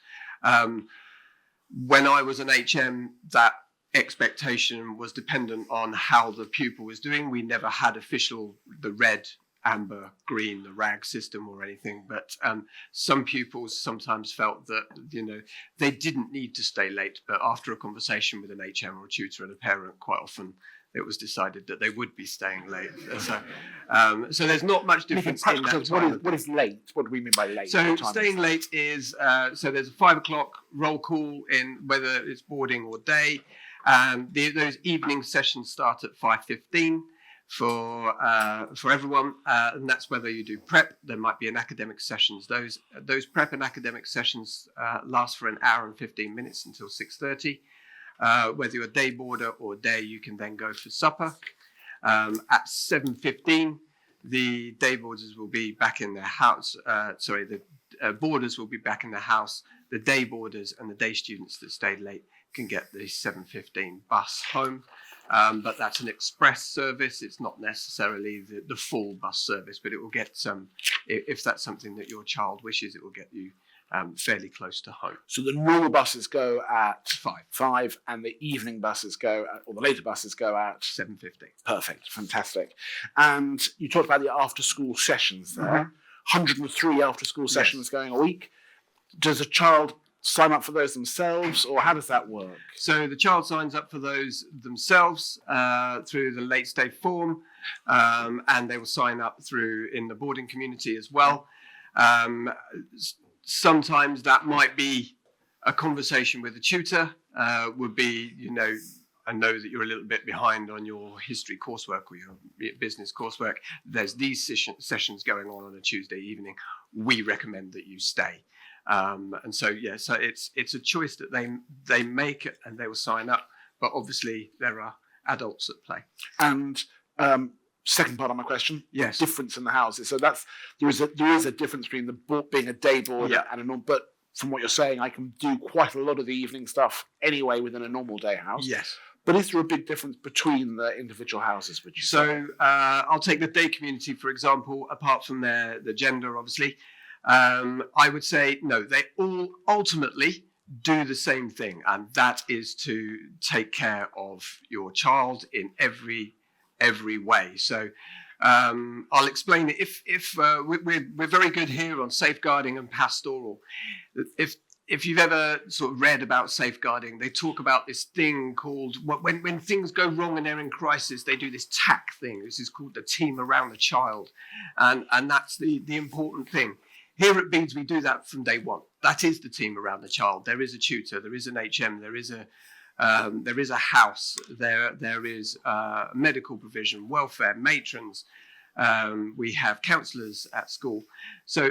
When I was an HM, that expectation was dependent on how the pupil was doing. We never had the red, amber, green, the RAG system or anything. But some pupils sometimes felt that, they didn't need to stay late. But after a conversation with an HM or a tutor and a parent, quite often it was decided that they would be staying late. So there's not much difference in that time. What is late? What do we mean by late? So staying late is, so there's a 5 o'clock roll call in whether it's boarding or day. Those evening sessions start at 5:15 for everyone, and that's whether you do prep. There might be an academic sessions. Those prep and academic sessions last for an hour and 15 minutes until 6:30. Whether you're a day boarder or day, you can then go for supper. At 7:15, the day boarders will be back in their house. The boarders will be back in their house. The day boarders and the day students that stayed late can get the 7:15 bus home. But that's an express service. It's not necessarily the full bus service, but it will get some, if that's something that your child wishes, it will get you fairly close to home. So the normal buses go at 5, and the evening buses go at, or the later buses go at 7:15. Perfect, fantastic. And you talked about the after-school sessions there. 103 after-school sessions going a week. Does a child sign up for those themselves, or how does that work? So the child signs up for those themselves through the late stay form, and they will sign up in the boarding community as well. Sometimes that might be a conversation with a tutor, would be, I know that you're a little bit behind on your history coursework or your business coursework. There's these sessions going on a Tuesday evening. We recommend that you stay. And so, so it's a choice that they make and they will sign up. But obviously there are adults at play. And second part of my question. Yes. Difference in the houses. So there is a difference between being a day board Yeah. and a normal. But from what you're saying, I can do quite a lot of the evening stuff anyway within a normal day house. Yes. But is there a big difference between the individual houses? Would you say? So I'll take the day community, for example, apart from the gender, obviously. I would say, no, they all ultimately do the same thing, and that is to take care of your child in every way. So I'll explain it. If we're very good here on safeguarding and pastoral. If you've ever sort of read about safeguarding, they talk about this thing called, when things go wrong and they're in crisis, they do this TAC thing. This is called the team around the child. And that's the important thing. Here at Bedes, we do that from day one. That is the team around the child. There is a tutor, there is an HM, there is a house, there is medical provision, welfare, matrons. We have counsellors at school. So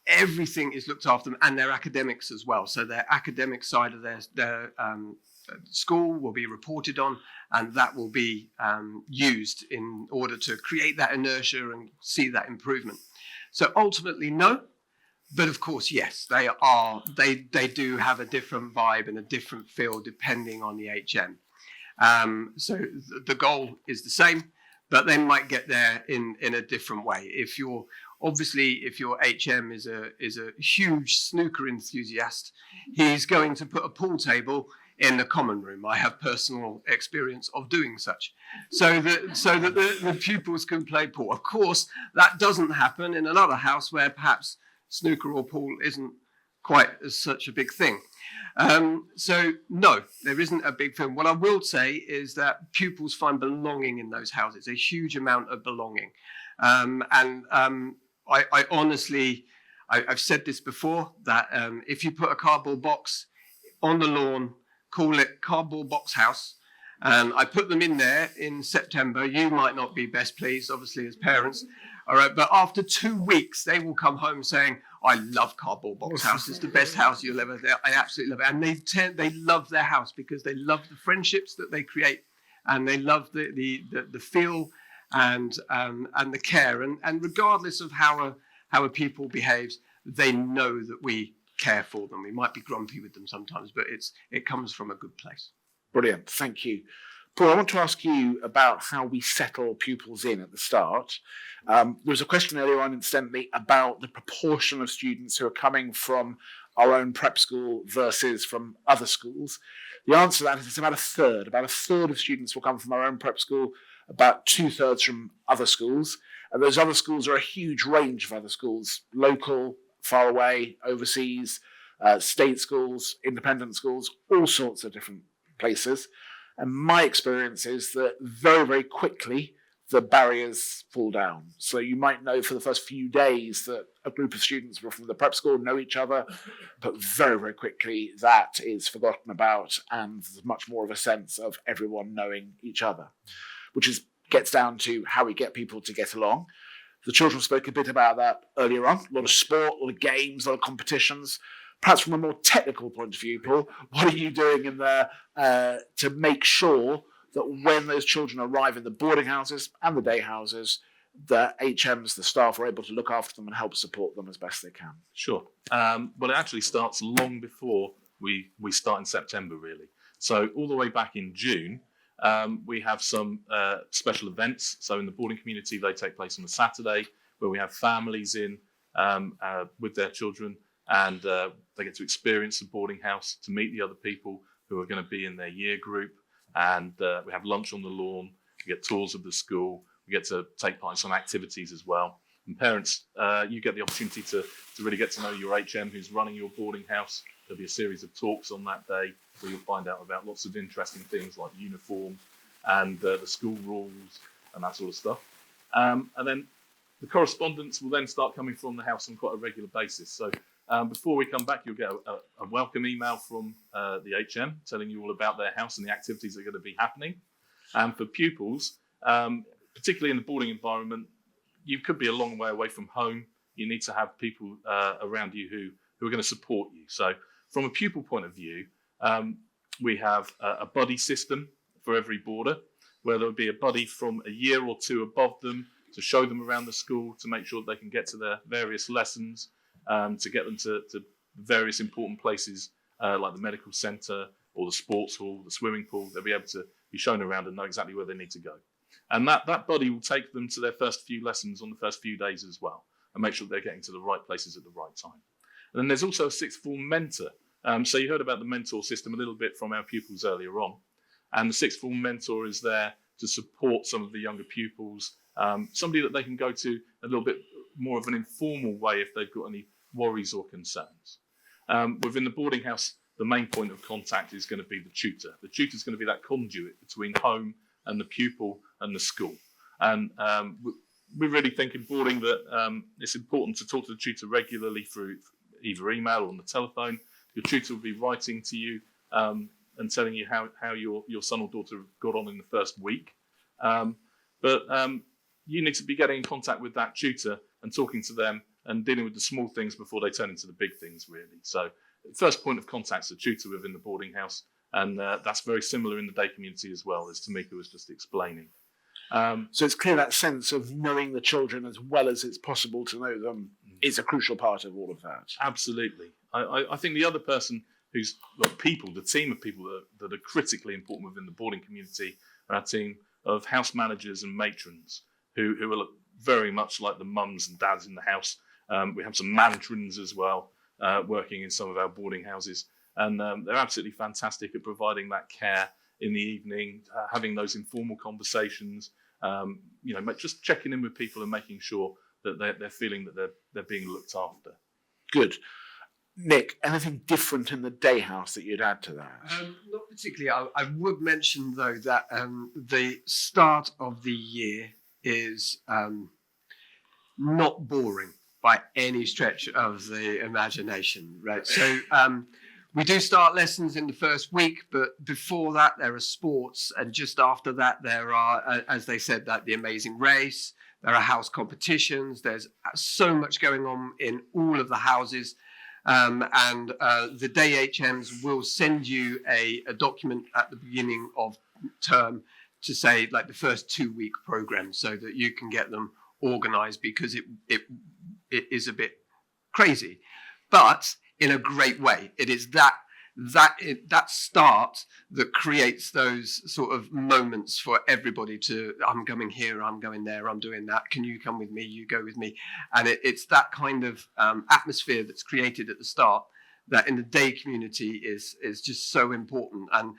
everything is looked after them, and their academics as well. So their academic side of their school will be reported on, and that will be used in order to create that inertia and see that improvement. So ultimately, no, but of course, yes, they do have a different vibe and a different feel depending on the HM. So the goal is the same, but they might get there in a different way. If your HM is a huge snooker enthusiast, he's going to put a pool table in the common room. I have personal experience of doing such, so that the pupils can play pool. Of course, that doesn't happen in another house where perhaps snooker or pool isn't quite as such a big thing. So no, there isn't a big thing. What I will say is that pupils find belonging in those houses, a huge amount of belonging. I honestly, I've said this before, that if you put a cardboard box on the lawn, call it cardboard box house, and I put them in there in September, you might not be best pleased, obviously, as parents. All right, but after 2 weeks, they will come home saying, I love cardboard box house. It's the best house you'll ever. I absolutely love it. And they love their house because they love the friendships that they create, and they love the feel and the care. And regardless of how a pupil behaves, they know that we care for them. We might be grumpy with them sometimes, but it comes from a good place. Brilliant, thank you. Paul, I want to ask you about how we settle pupils in at the start. There was a question earlier on, incidentally, about the proportion of students who are coming from our own prep school versus from other schools. The answer to that is it's about a third. About a third of students will come from our own prep school, about 2/3 from other schools. And those other schools are a huge range of other schools, local, far away, overseas, state schools, independent schools, all sorts of different places. And my experience is that very, very quickly, the barriers fall down. So you might know for the first few days that a group of students were from the prep school, know each other, but very, very quickly that is forgotten about, and there's much more of a sense of everyone knowing each other, which gets down to how we get people to get along. The children spoke a bit about that earlier on. A lot of sport, a lot of games, a lot of competitions. Perhaps from a more technical point of view, Paul, what are you doing in there to make sure that when those children arrive in the boarding houses and the day houses, the HMs, the staff, are able to look after them and help support them as best they can? Sure. Well, it actually starts long before we start in September, really. So all the way back in June, we have some special events. So in the boarding community, they take place on a Saturday, where we have families in with their children, and they get to experience the boarding house, to meet the other people who are going to be in their year group. And we have lunch on the lawn, we get tours of the school, we get to take part in some activities as well. And parents, you get the opportunity to really get to know your HM who's running your boarding house. There'll be a series of talks on that day where you'll find out about lots of interesting things like uniform and the school rules and that sort of stuff. And then the correspondence will then start coming from the house on quite a regular basis. So before we come back, you'll get a welcome email from the HM telling you all about their house and the activities that are going to be happening. And for pupils, particularly in the boarding environment, you could be a long way away from home. You need to have people around you who are going to support you. So from a pupil point of view, we have a buddy system for every boarder. where there'll be a buddy from a year or two above them to show them around the school, to make sure they can get to their various lessons, to get them to various important places like the medical centre or the sports hall, the swimming pool. They'll be able to be shown around and know exactly where they need to go. And that buddy will take them to their first few lessons on the first few days as well, and make sure they're getting to the right places at the right time. And then there's also a sixth form mentor. So you heard about the mentor system a little bit from our pupils earlier on. And the sixth form mentor is there to support some of the younger pupils, somebody that they can go to a little bit more of an informal way if they've got any worries or concerns. Within the boarding house, the main point of contact is going to be the tutor. The tutor is going to be that conduit between home and the pupil and the school. And we really think in boarding that it's important to talk to the tutor regularly through either email or on the telephone. Your tutor will be writing to you and telling you how your son or daughter got on in the first week. But you need to be getting in contact with that tutor and talking to them and dealing with the small things before they turn into the big things, really. So first point of contact is the tutor within the boarding house, and that's very similar in the day community as well, as Tamika was just explaining. So it's clear that sense of knowing the children as well as it's possible to know them is a crucial part of all of that. Absolutely. I think the other person who's, well, the team of people that are critically important within the boarding community are our team of house managers and matrons who are very much like the mums and dads in the house. We have some matrons as well working in some of our boarding houses, and they're absolutely fantastic at providing that care in the evening, having those informal conversations, just checking in with people and making sure that they're feeling that they're being looked after. Good. Nick, anything different in the day house that you'd add to that? Not particularly. I would mention, though, that the start of the year is not boring by any stretch of the imagination, right? So we do start lessons in the first week, but before that there are sports, and just after that there are, as they said, that the amazing race, there are house competitions, there's so much going on in all of the houses. And the day HMs will send you a document at the beginning of term to say, like, the first 2-week program, so that you can get them organized, because it is a bit crazy, but in a great way. It is that start that creates those sort of moments for everybody to, I'm coming here, I'm going there, I'm doing that, can you come with me, you go with me. And it's that kind of atmosphere that's created at the start that in the day community is just so important. And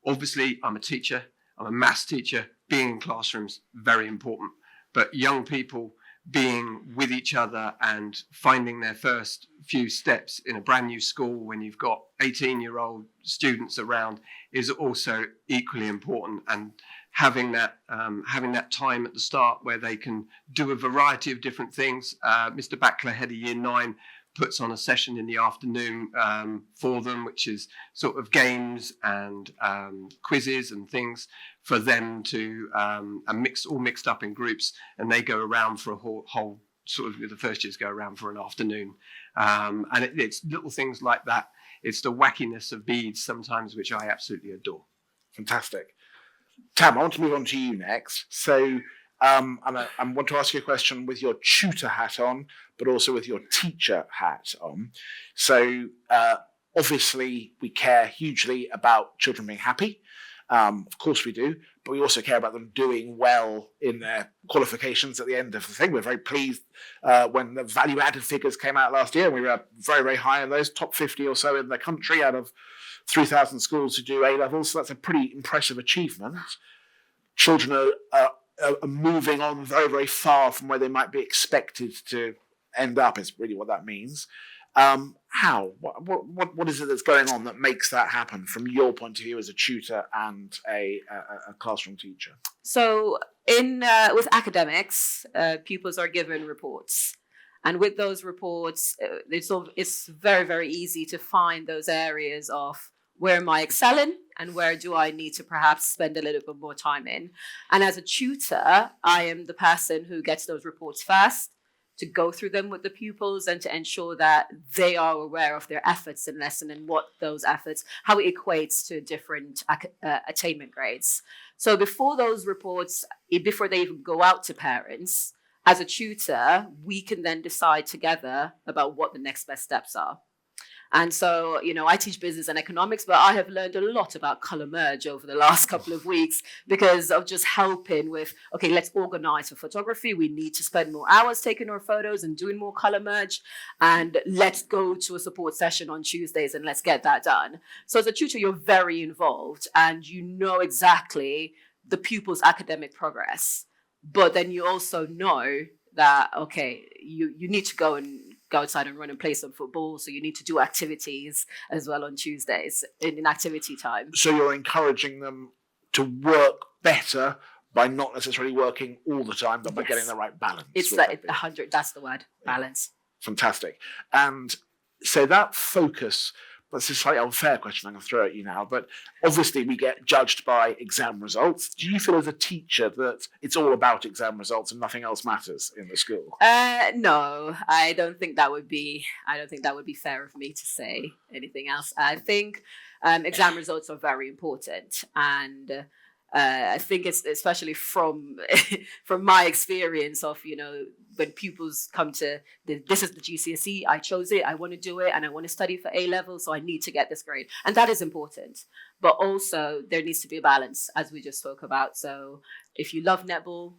obviously I'm a teacher, I'm a maths teacher, being in classrooms, very important. But young people being with each other and finding their first few steps in a brand new school when you've got 18-year-old students around is also equally important. And having that time at the start where they can do a variety of different things. Mr. Backler, head of Year 9, puts on a session in the afternoon for them, which is sort of games and quizzes and things for them to all mixed up in groups, and they go around for a whole sort of, the first years go around for an afternoon, and it's little things like that. It's the wackiness of Bede sometimes, which I absolutely adore. Fantastic. Tam, I want to move on to you next. So I want to ask you a question with your tutor hat on, but also with your teacher hat on. So obviously we care hugely about children being happy. Of course we do, but we also care about them doing well in their qualifications at the end of the thing. We're very pleased when the value-added figures came out last year. We were very, very high in those, top 50 or so in the country out of 3,000 schools who do A-levels. So that's a pretty impressive achievement. Children are moving on very, very far from where they might be expected to end up, is really what that means. How? What is it that's going on that makes that happen from your point of view as a tutor and a classroom teacher? So with academics, pupils are given reports. And with those reports, it's very, very easy to find those areas of where am I excelling and where do I need to perhaps spend a little bit more time in. And as a tutor, I am the person who gets those reports first, to go through them with the pupils and to ensure that they are aware of their efforts in lesson and what those efforts, how it equates to different attainment grades. So before those reports, before they even go out to parents, as a tutor, we can then decide together about what the next best steps are. And so, I teach business and economics, but I have learned a lot about color merge over the last couple of weeks because of just helping with, okay, let's organize for photography. We need to spend more hours taking our photos and doing more color merge. And let's go to a support session on Tuesdays and let's get that done. So as a tutor, you're very involved and you know exactly the pupil's academic progress. But then you also know that, okay, you need to go outside and run and play some football. So you need to do activities as well on Tuesdays in activity time. So you're encouraging them to work better by not necessarily working all the time, but by getting the right balance. It's like 100, that's the word, balance. Fantastic. And so that focus, that's a slightly unfair question I'm going to throw at you now, but obviously we get judged by exam results. Do you feel as a teacher that it's all about exam results and nothing else matters in the school? No, I don't think that would be fair of me to say anything else. I think exam results are very important, and I think it's especially from my experience of, when pupils come to this is the GCSE, I chose it, I want to do it, and I want to study for A level, so I need to get this grade. And that is important. But also there needs to be a balance, as we just spoke about. So if you love netball,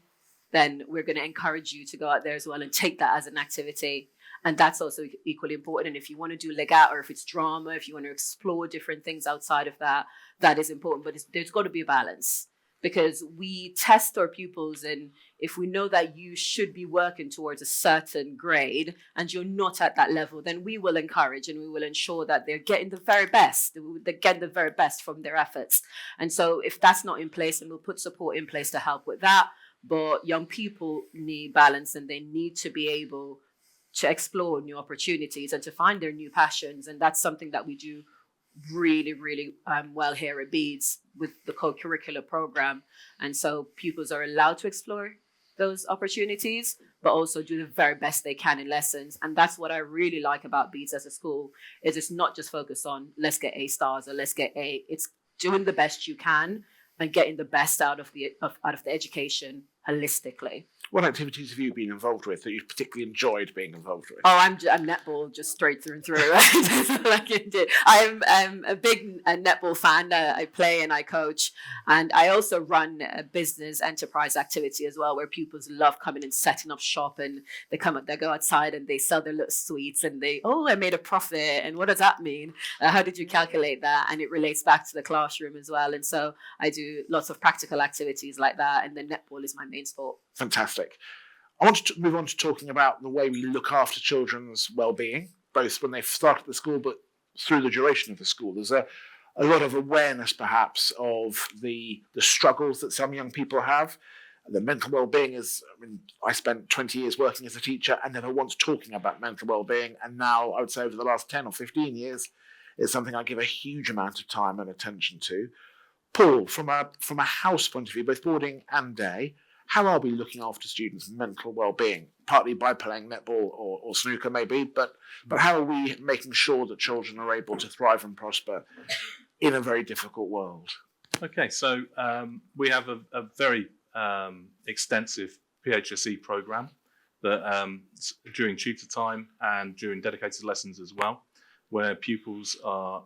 then we're going to encourage you to go out there as well and take that as an activity. And that's also equally important. And if you want to do legat, or if it's drama, if you want to explore different things outside of that, that is important. But there's got to be a balance, because we test our pupils, and if we know that you should be working towards a certain grade and you're not at that level, then we will encourage and we will ensure that they're getting the very best. They're getting the very best from their efforts. And so if that's not in place, then we'll put support in place to help with that. But young people need balance, and they need to be able to explore new opportunities and to find their new passions. And that's something that we do really, really well here at Bedes with the co-curricular program. And so pupils are allowed to explore those opportunities, but also do the very best they can in lessons. And that's what I really like about Bedes as a school, is it's not just focused on let's get A stars or let's get A. It's doing the best you can and getting the best out of the education holistically. What activities have you been involved with that you've particularly enjoyed being involved with? Oh, I'm netball just straight through and through. I'm a big netball fan. I play and I coach, and I also run a business enterprise activity as well, where pupils love coming and setting up shop, and they go outside and they sell their little sweets, and I made a profit, and what does that mean? How did you calculate that? And it relates back to the classroom as well. And so I do lots of practical activities like that, and then netball is my main sport. Fantastic. I want to move on to talking about the way we look after children's well-being, both when they've started the school, but through the duration of the school. There's a lot of awareness, perhaps, of the struggles that some young people have. The mental well-being is, I spent 20 years working as a teacher and never once talking about mental well-being. And now, I would say over the last 10 or 15 years, it's something I give a huge amount of time and attention to. Paul, from a house point of view, both boarding and day, how are we looking after students' mental well-being? Partly by playing netball or snooker, maybe, but how are we making sure that children are able to thrive and prosper in a very difficult world? Okay, so we have a very extensive PHSE program that during tutor time and during dedicated lessons as well, where pupils are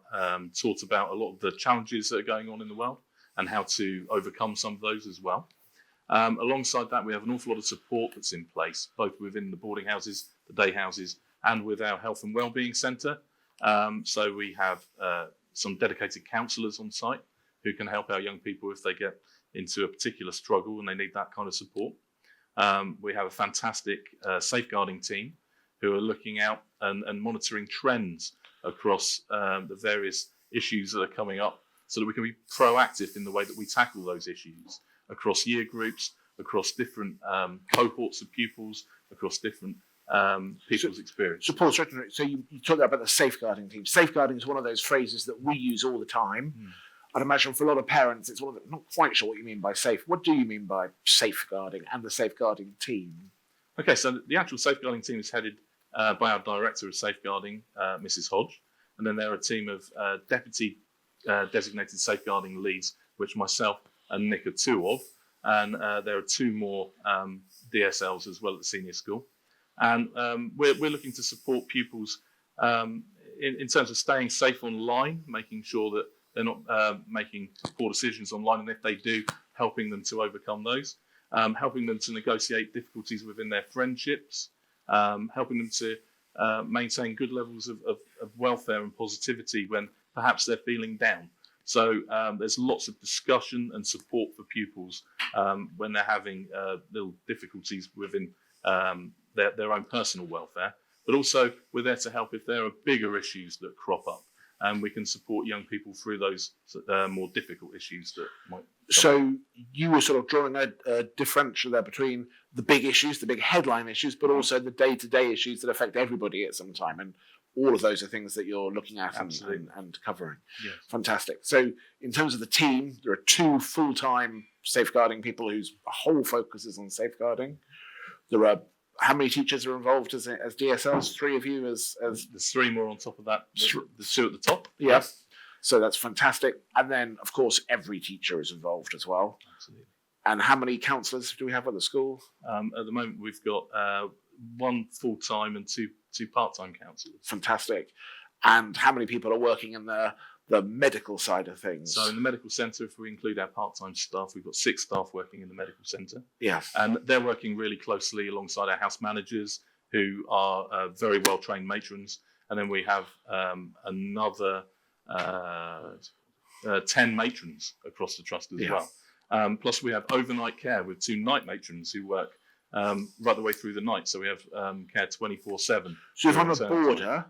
taught about a lot of the challenges that are going on in the world and how to overcome some of those as well. Alongside that, we have an awful lot of support that's in place, both within the boarding houses, the day houses, and with our health and wellbeing centre. So we have some dedicated counsellors on site who can help our young people if they get into a particular struggle and they need that kind of support. We have a fantastic safeguarding team who are looking out and monitoring trends across the various issues that are coming up, so that we can be proactive in the way that we tackle those issues across year groups, across different cohorts of pupils, across different people's experience. So Paul, so you talked about the safeguarding team. Safeguarding is one of those phrases that we use all the time. I'd imagine for a lot of parents, it's one of the, not quite sure what you mean by safe. What do you mean by safeguarding and the safeguarding team? Okay, so the actual safeguarding team is headed by our Director of Safeguarding, Mrs. Hodge, and then there are a team of deputy designated safeguarding leads, which myself and Nick are two of, and there are two more DSLs as well at the senior school. And we're looking to support pupils in terms of staying safe online, making sure that they're not making poor decisions online, and if they do, helping them to overcome those, helping them to negotiate difficulties within their friendships, helping them to maintain good levels of welfare and positivity when perhaps they're feeling down. So there's lots of discussion and support for pupils when they're having little difficulties within their own personal welfare, but also we're there to help if there are bigger issues that crop up, and we can support young people through those more difficult issues that might. So you were sort of drawing a differential there between the big issues, the big headline issues, but also the day-to-day issues that affect everybody at some time, and all of those are things that you're looking at and covering. Yes. Fantastic. So in terms of the team, there are 2 full-time safeguarding people whose whole focus is on safeguarding. There are, how many teachers are involved as DSLs? 3 of you as There's 3 more on top of that. There's 2 at the top. Yeah. So that's fantastic. And then, of course, every teacher is involved as well. Absolutely. And how many counsellors do we have at the school? At the moment, we've got 1 full-time and two part-time counsellors. Fantastic. And how many people are working in the medical side of things? So in the medical centre, if we include our part-time staff, we've got 6 staff working in the medical centre. Yeah. And they're working really closely alongside our house managers, who are very well-trained matrons. And then we have another 10 matrons across the trust as well. Plus we have overnight care with 2 night matrons who work right the way through the night. So we have care 24/7. So if I'm a boarder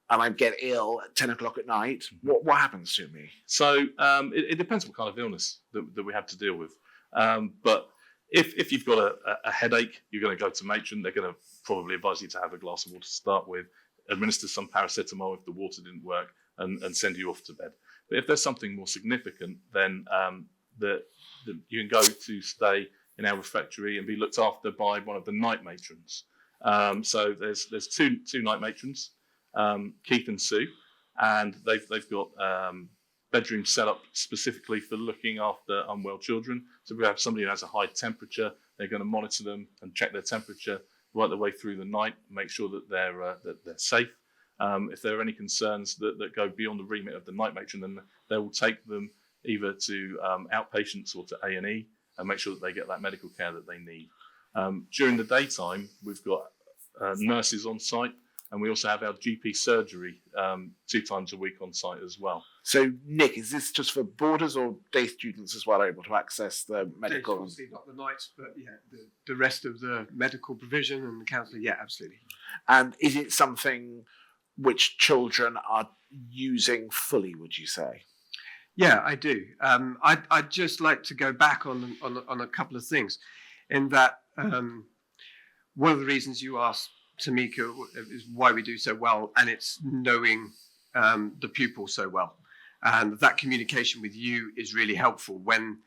and I get ill at 10 o'clock at night, what happens to me? So it depends what kind of illness that we have to deal with. But if you've got a headache, you're going to go to matron. They're going to probably advise you to have a glass of water to start with, administer some paracetamol if the water didn't work, and send you off to bed. But if there's something more significant, then you can go to stay in our refectory and be looked after by one of the night matrons. So there's two night matrons, Keith and Sue, and they've got bedrooms set up specifically for looking after unwell children. So if we have somebody who has a high temperature, they're going to monitor them and check their temperature right the way through the night, make sure that they're safe. If there are any concerns that go beyond the remit of the night matron, then they will take them either to outpatients or to A&E and make sure that they get that medical care that they need. During the daytime, we've got nurses on site, and we also have our GP surgery 2 times a week on site as well. So, Nick, is this just for boarders or day students as well able to access the medical? Obviously not the nights, but the rest of the medical provision and the counselling, absolutely. And is it something which children are using fully, would you say? Yeah, I do. I'd just like to go back on a couple of things, in that one of the reasons you asked Tamika is why we do so well, and it's knowing the pupil so well, and that communication with you is really helpful. When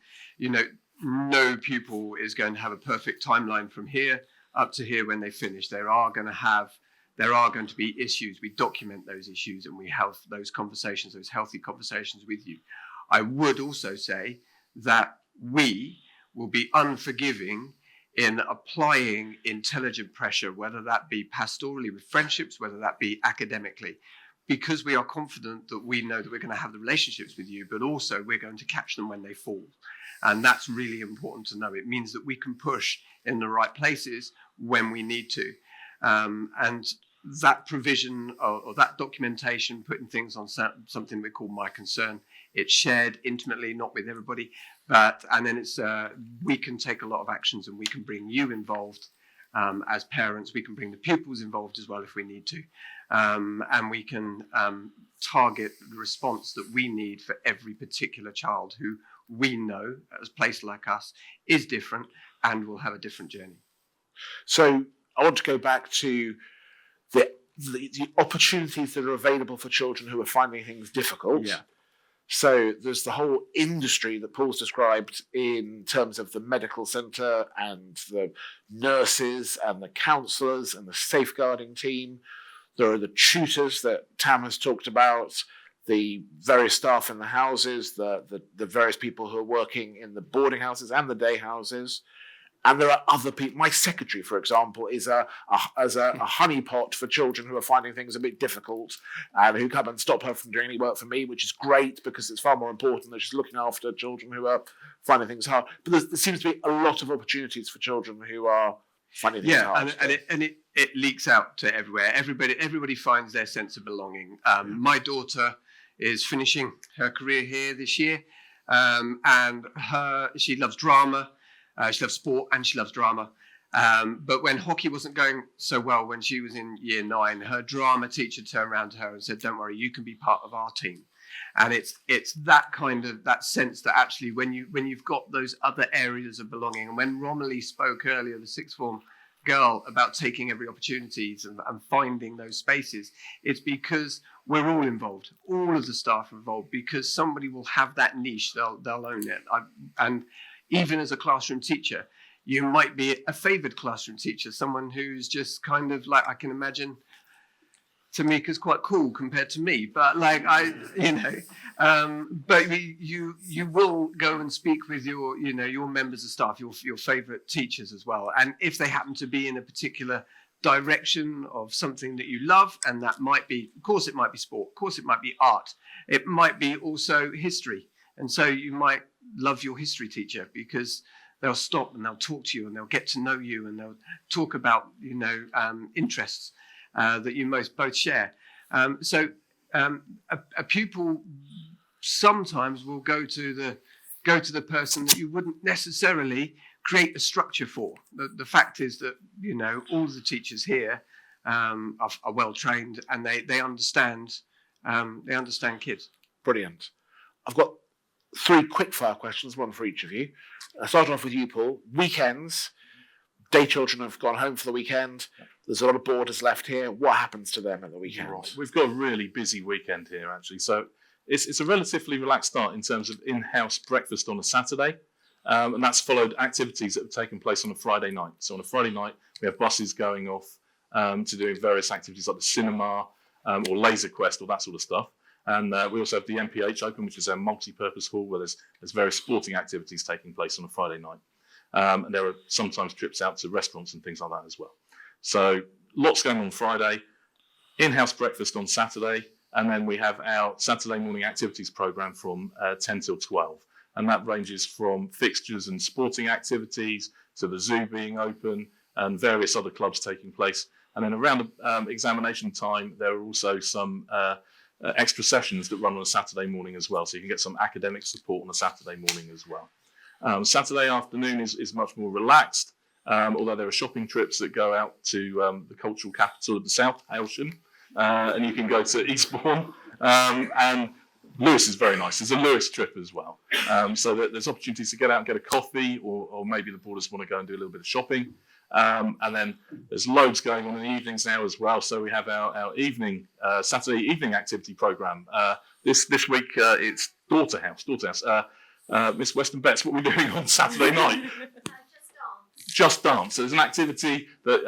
no pupil is going to have a perfect timeline from here up to here when they finish. There are going to be issues. We document those issues and we have those conversations, those healthy conversations with you. I would also say that we will be unforgiving in applying intelligent pressure, whether that be pastorally with friendships, whether that be academically, because we are confident that we know that we're going to have the relationships with you, but also we're going to catch them when they fall. And that's really important to know. It means that we can push in the right places when we need to. And that provision or that documentation, putting things on something we call My Concern, it's shared intimately, not with everybody, and then it's we can take a lot of actions and we can bring you involved as parents. We can bring the pupils involved as well if we need to, and we can target the response that we need for every particular child who we know, as placed like us, is different and will have a different journey. So I want to go back to the opportunities that are available for children who are finding things difficult. Yeah. So there's the whole industry that Paul's described in terms of the medical centre and the nurses and the counsellors and the safeguarding team. There are the tutors that Tam has talked about, the various staff in the houses, the various people who are working in the boarding houses and the day houses. And there are other people. My secretary, for example, is a honeypot for children who are finding things a bit difficult and who come and stop her from doing any work for me, which is great because it's far more important than just looking after children who are finding things hard. But there seems to be a lot of opportunities for children who are finding things hard. And it leaks out to everywhere. Everybody finds their sense of belonging. My daughter is finishing her career here this year, and she loves drama. She loves sport and she loves drama. But when hockey wasn't going so well when she was in year 9, her drama teacher turned around to her and said, "Don't worry, you can be part of our team." And it's that kind of that sense that actually when you've got those other areas of belonging, and when Romilly spoke earlier, the sixth form girl, about taking every opportunities and finding those spaces, it's because we're all involved. All of the staff are involved because somebody will have that niche. They'll own it. And even as a classroom teacher, you might be a favoured classroom teacher, someone who's just kind of like, I can imagine Tamika's quite cool compared to me, but like but you will go and speak with your members of staff, your favourite teachers as well. And if they happen to be in a particular direction of something that you love, and that might be, of course it might be sport, of course it might be art, it might be also history. And so you might love your history teacher because they'll stop and they'll talk to you and they'll get to know you and they'll talk about, interests that you both share. So a pupil sometimes will go to the person that you wouldn't necessarily create a structure for. The fact is that, all the teachers here are well trained and they understand kids. Brilliant. I've got 3 quick-fire questions, one for each of you. I'll start off with you, Paul. Weekends. Day children have gone home for the weekend. There's a lot of boarders left here. What happens to them at the weekend? Right. We've got a really busy weekend here, actually. So it's a relatively relaxed start in terms of in-house breakfast on a Saturday. And that's followed activities that have taken place on a Friday night. So on a Friday night, we have buses going off to do various activities like the cinema or laser quest or that sort of stuff. And we also have the MPH open, which is a multi-purpose hall where there's various sporting activities taking place on a Friday night. And there are sometimes trips out to restaurants and things like that as well. So lots going on Friday, in-house breakfast on Saturday, and then we have our Saturday morning activities program from 10 till 12. And that ranges from fixtures and sporting activities to the zoo being open and various other clubs taking place. And then around examination time, there are also some extra sessions that run on a Saturday morning as well. So you can get some academic support on a Saturday morning as well. Saturday afternoon is much more relaxed, although there are shopping trips that go out to the cultural capital of the South, Aylsham, and you can go to Eastbourne. And Lewis is very nice. There's a Lewis trip as well. So there's opportunities to get out and get a coffee, or maybe the boarders want to go and do a little bit of shopping. And then there's loads going on in the evenings now as well. So we have our Saturday evening activity program. This week it's Daughter House. Miss Weston Betts, what are we doing on Saturday night? Just dance. So there's an activity that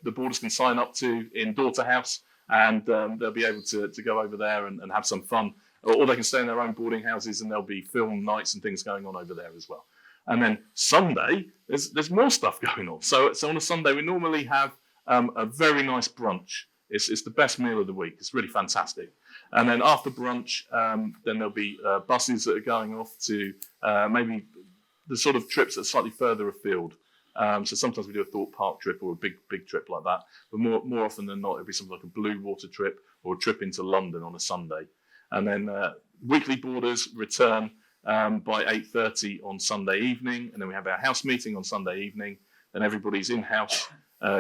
the boarders can sign up to in Daughter House, and they'll be able to go over there and have some fun. Or they can stay in their own boarding houses, and there'll be film nights and things going on over there as well. And then Sunday, there's more stuff going on. So on a Sunday, we normally have a very nice brunch. It's the best meal of the week. It's really fantastic. And then after brunch, then there'll be buses that are going off to maybe the sort of trips that are slightly further afield. So sometimes we do a Thorpe Park trip or a big trip like that. But more often than not, it'll be something like a Blue Water trip or a trip into London on a Sunday. And then weekly boarders return by 8:30 on Sunday evening, and then we have our house meeting on Sunday evening. Then everybody's in-house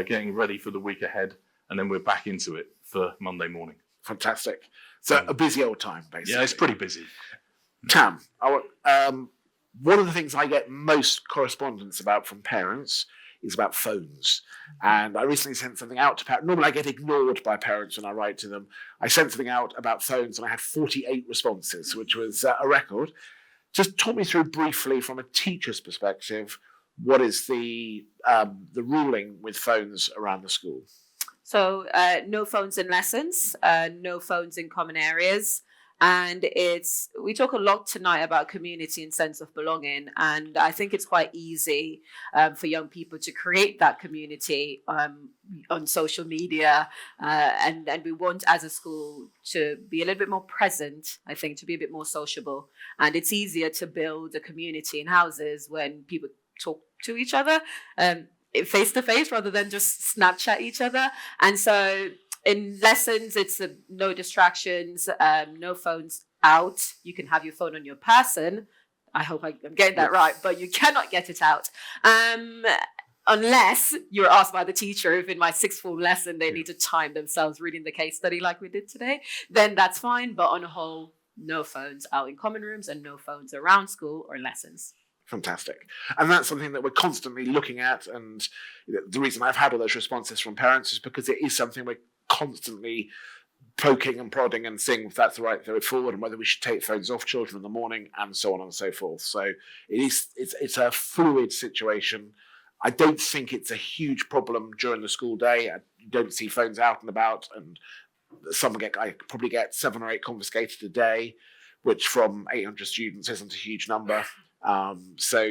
getting ready for the week ahead, and then we're back into it for Monday morning. Fantastic. So a busy old time, basically. Yeah, it's pretty busy. Tam, one of the things I get most correspondence about from parents is about phones. And I recently sent something out to parents. Normally I get ignored by parents when I write to them. I sent something out about phones and I had 48 responses, which was a record. Just talk me through briefly from a teacher's perspective, what is the ruling with phones around the school? So no phones in lessons, no phones in common areas. And we talk a lot tonight about community and sense of belonging. And I think it's quite easy for young people to create that community on social media. And we want as a school to be a little bit more present, I think, to be a bit more sociable. And it's easier to build a community in houses when people talk to each other face to face rather than just Snapchat each other. And so in lessons, it's no distractions, no phones out. You can have your phone on your person. I hope I'm getting that right, but you cannot get it out. Unless you're asked by the teacher, if in my sixth form lesson they need to time themselves reading the case study like we did today, then that's fine. But on a whole, no phones out in common rooms and no phones around school or lessons. Fantastic. And that's something that we're constantly looking at. And the reason I've had all those responses from parents is because it is something we're constantly poking and prodding and seeing if that's the right way forward and whether we should take phones off children in the morning and so on and so forth. So it's a fluid situation. I don't think it's a huge problem during the school day. You don't see phones out and about, and I probably get 7 or 8 confiscated a day, which from 800 students isn't a huge number. So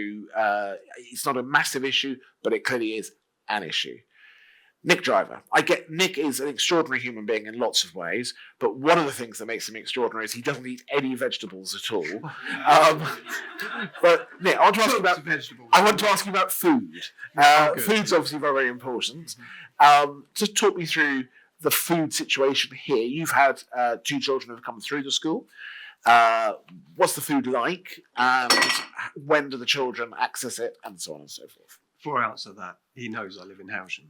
it's not a massive issue, but it clearly is an issue. Nick Driver. Nick is an extraordinary human being in lots of ways, but one of the things that makes him extraordinary is he doesn't eat any vegetables at all. But Nick, I want to ask you about food. Food's obviously very, very important. Just talk me through the food situation here. You've had 2 children who have come through the school. What's the food like? And when do the children access it? And so on and so forth. Before I answer that, he knows I live in Housham.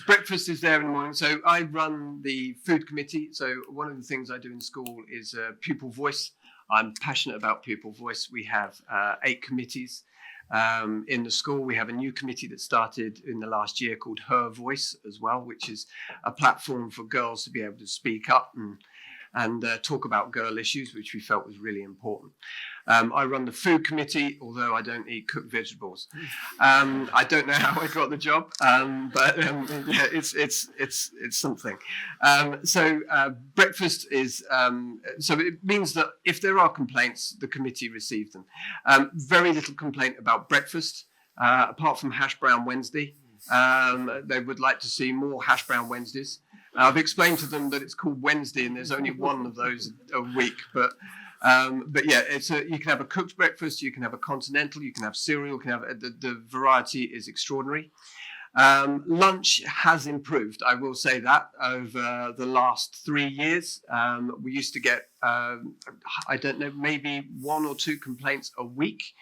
Breakfast is there in the morning. So I run the food committee. So one of the things I do in school is pupil voice. I'm passionate about pupil voice. We have 8 committees in the school. We have a new committee that started in the last year called Her Voice as well, which is a platform for girls to be able to speak up and talk about girl issues, which we felt was really important. I run the food committee, although I don't eat cooked vegetables. I don't know how I got the job, but yeah, it's something. Breakfast is, so it means that if there are complaints, the committee receives them. Very little complaint about breakfast, apart from hash brown Wednesday. They would like to see more hash brown Wednesdays. I've explained to them that it's called Wednesday and there's only one of those a week, but yeah, you can have a cooked breakfast, you can have a continental, you can have cereal, you can have the variety is extraordinary. Lunch has improved, I will say that, over the last 3 years. We used to get, I don't know, maybe 1 or 2 complaints a week,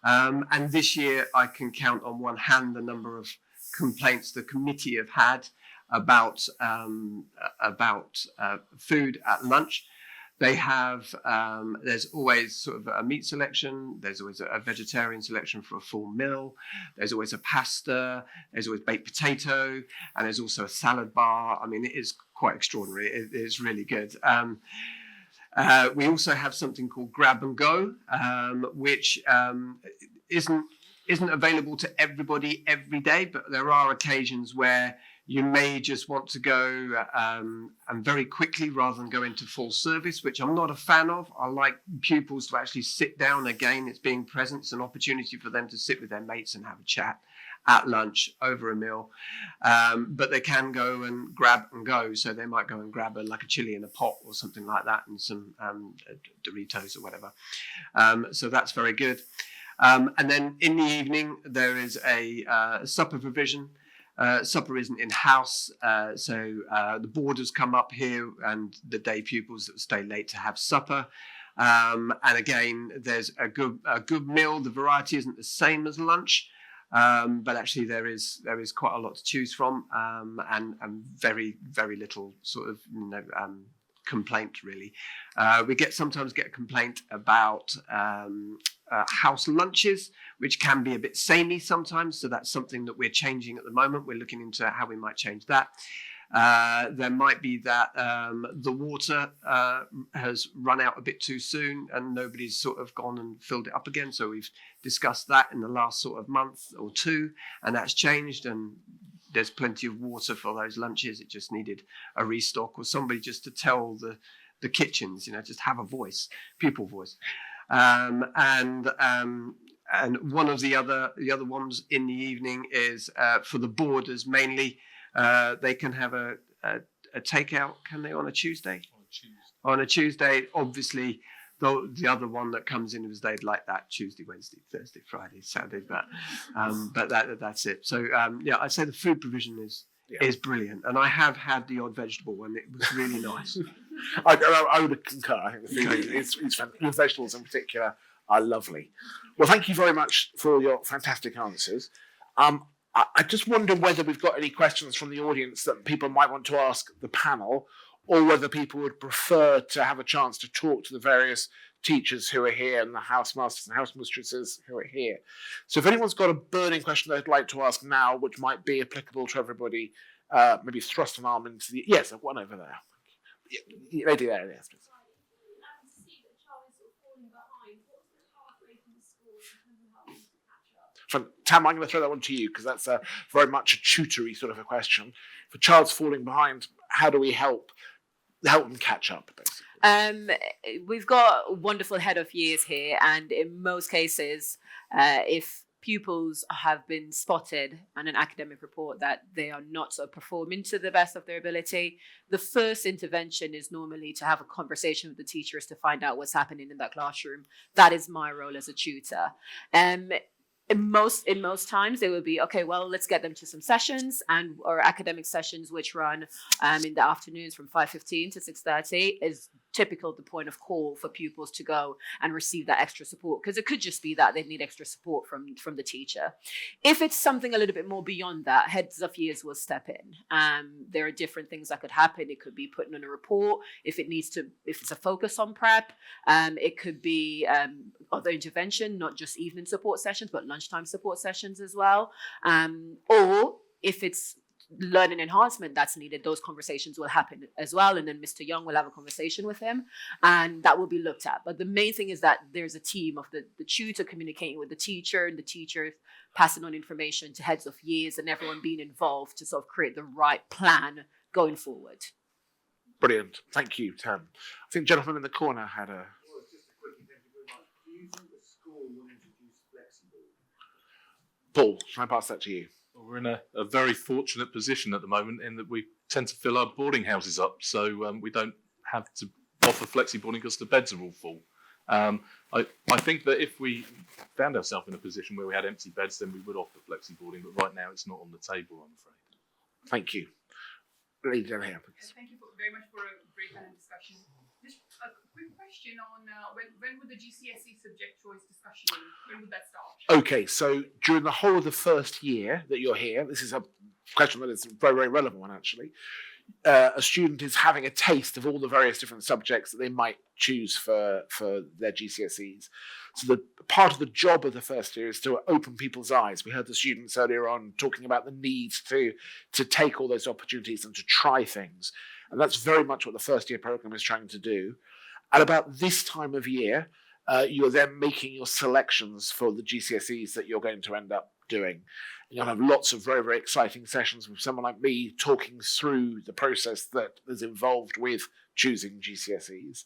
and this year I can count on one hand the number of complaints the committee have had about food at lunch. They have, there's always sort of a meat selection, there's always a vegetarian selection for a full meal, there's always a pasta, there's always baked potato, and there's also a salad bar. I mean, it is quite extraordinary. It is really good. We also have something called Grab and Go, which isn't available to everybody every day, but there are occasions where you may just want to go and very quickly rather than go into full service, which I'm not a fan of. I like pupils to actually sit down. Again, it's being present. It's an opportunity for them to sit with their mates and have a chat at lunch over a meal. But they can go and grab and go. So they might go and grab like a chili in a pot or something like that and some Doritos or whatever. So that's very good. And then in the evening, there is a supper provision. Supper isn't in-house, so the boarders come up here and the day pupils that stay late to have supper. And again, there's a good meal. The variety isn't the same as lunch, but actually there is quite a lot to choose from, and very, very little sort of complaint really. We sometimes get a complaint about house lunches, which can be a bit samey sometimes. So that's something that we're changing at the moment. We're looking into how we might change that. There might be that the water has run out a bit too soon and nobody's sort of gone and filled it up again. So we've discussed that in the last sort of month or two, and that's changed, and there's plenty of water for those lunches. It just needed a restock, or somebody just to tell the kitchens, just have a voice, pupil voice. And one of the other ones in the evening is for the boarders mainly. They can have a takeout, can they, on a Tuesday? On a Tuesday, obviously, the other one that comes in is they'd like that Tuesday, Wednesday, Thursday, Friday, Saturday, but that's it. So I'd say the food provision is brilliant, and I have had the odd vegetable one. It was really nice. I would concur. I think the food is fantastic. The vegetables in particular are lovely. Well, thank you very much for your fantastic answers. I just wonder whether we've got any questions from the audience that people might want to ask the panel, or whether people would prefer to have a chance to talk to the various teachers who are here and the housemasters and housemistresses who are here. So if anyone's got a burning question they'd like to ask now, which might be applicable to everybody, maybe thrust an arm into the... Yes, one over there. Lady there, yes, please. Tam, I'm going to throw that one to you because that's very much a tutory sort of a question. If a child's falling behind, how do we help them catch up, basically? We've got a wonderful head of years here, and in most cases, if pupils have been spotted on an academic report that they are not sort of performing to the best of their ability, the first intervention is normally to have a conversation with the teachers to find out what's happening in that classroom. That is my role as a tutor. In most times, they will be, okay, well, let's get them to some sessions or academic sessions, which run in the afternoons from 5:15 to 6:30 is typical the point of call for pupils to go and receive that extra support, because it could just be that they need extra support from the teacher. If it's something a little bit more beyond that, heads of years will step in. There are different things that could happen. It could be putting on a report if it's a focus on prep. It could be other intervention, not just evening support sessions, but lunchtime support sessions as well. Or if it's learning enhancement that's needed, those conversations will happen as well, and then Mr. Young will have a conversation with him, and that will be looked at. But the main thing is that there's a team of the tutor communicating with the teacher, and the teacher passing on information to heads of years, and everyone being involved to sort of create the right plan going forward. Brilliant. Thank you, Tam. I think the gentleman in the corner had a... Well, just a quickie, thank you very much. Do you think the school will introduce flexible? Paul, can I pass that to you? Well, we're in a very fortunate position at the moment in that we tend to fill our boarding houses up, so we don't have to offer flexi boarding because the beds are all full. I think that if we found ourselves in a position where we had empty beds, then we would offer flexi boarding, but right now it's not on the table, I'm afraid. Thank you. Lady down here, please. Thank you very much for a great panel discussion. Just a quick question on when would the GCSE subject choice discussion, when would that start? Okay, so during the whole of the first year that you're here, this is a question that is a very, very relevant one actually. A student is having a taste of all the various different subjects that they might choose for their GCSEs. So the part of the job of the first year is to open people's eyes. We heard the students earlier on talking about the need to take all those opportunities and to try things. And that's very much what the first year program is trying to do. At about this time of year, you're then making your selections for the GCSEs that you're going to end up doing. You'll have lots of very, very exciting sessions with someone like me talking through the process that is involved with choosing GCSEs.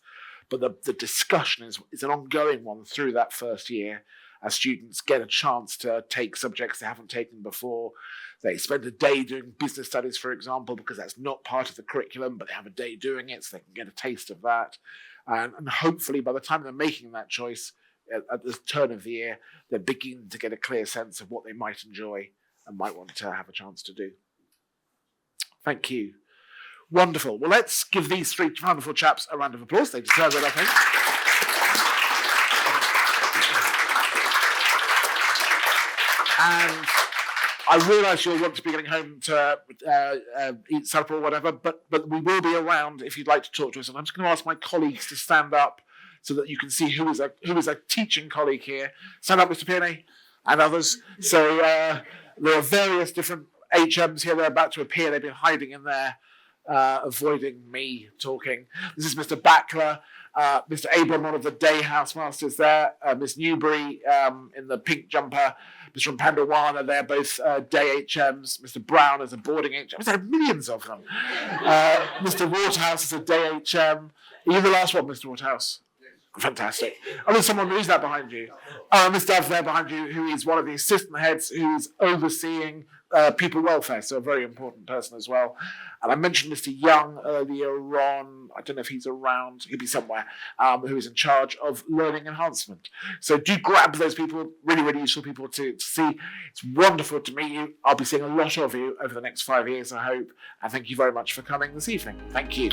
But the discussion is an ongoing one through that first year as students get a chance to take subjects they haven't taken before. They spend a day doing business studies, for example, because that's not part of the curriculum, but they have a day doing it so they can get a taste of that. And hopefully by the time they're making that choice, at the turn of the year, they're beginning to get a clear sense of what they might enjoy and might want to have a chance to do. Thank you. Wonderful. Well, let's give these three wonderful chaps a round of applause. They deserve it, I think. And I realise you'll want to be getting home to eat supper or whatever, but we will be around if you'd like to talk to us. And I'm just going to ask my colleagues to stand up so that you can see who is a teaching colleague here. Stand up, Mr. Peony, and others. So there are various different HMs here. They're about to appear. They've been hiding in there, avoiding me talking. This is Mr. Backler. Mr. Abram, one of the day housemasters there, Miss Newbury in the pink jumper, Mr. Pandawana, they're both day HMs. Mr. Brown is a boarding HM. There are millions of them. Mr. Waterhouse is a day HM. Are you the last one, Mr. Waterhouse? Fantastic. Oh, there's someone, who's that behind you? Miss Dove there behind you, who is one of the assistant heads who's overseeing people welfare, so a very important person as well. And I mentioned Mr. Young earlier on, I don't know if he's around, he'll be somewhere, who is in charge of learning enhancement. So do grab those people, really, really useful people to see. It's wonderful to meet you. I'll be seeing a lot of you over the next 5 years, I hope. And thank you very much for coming this evening. Thank you.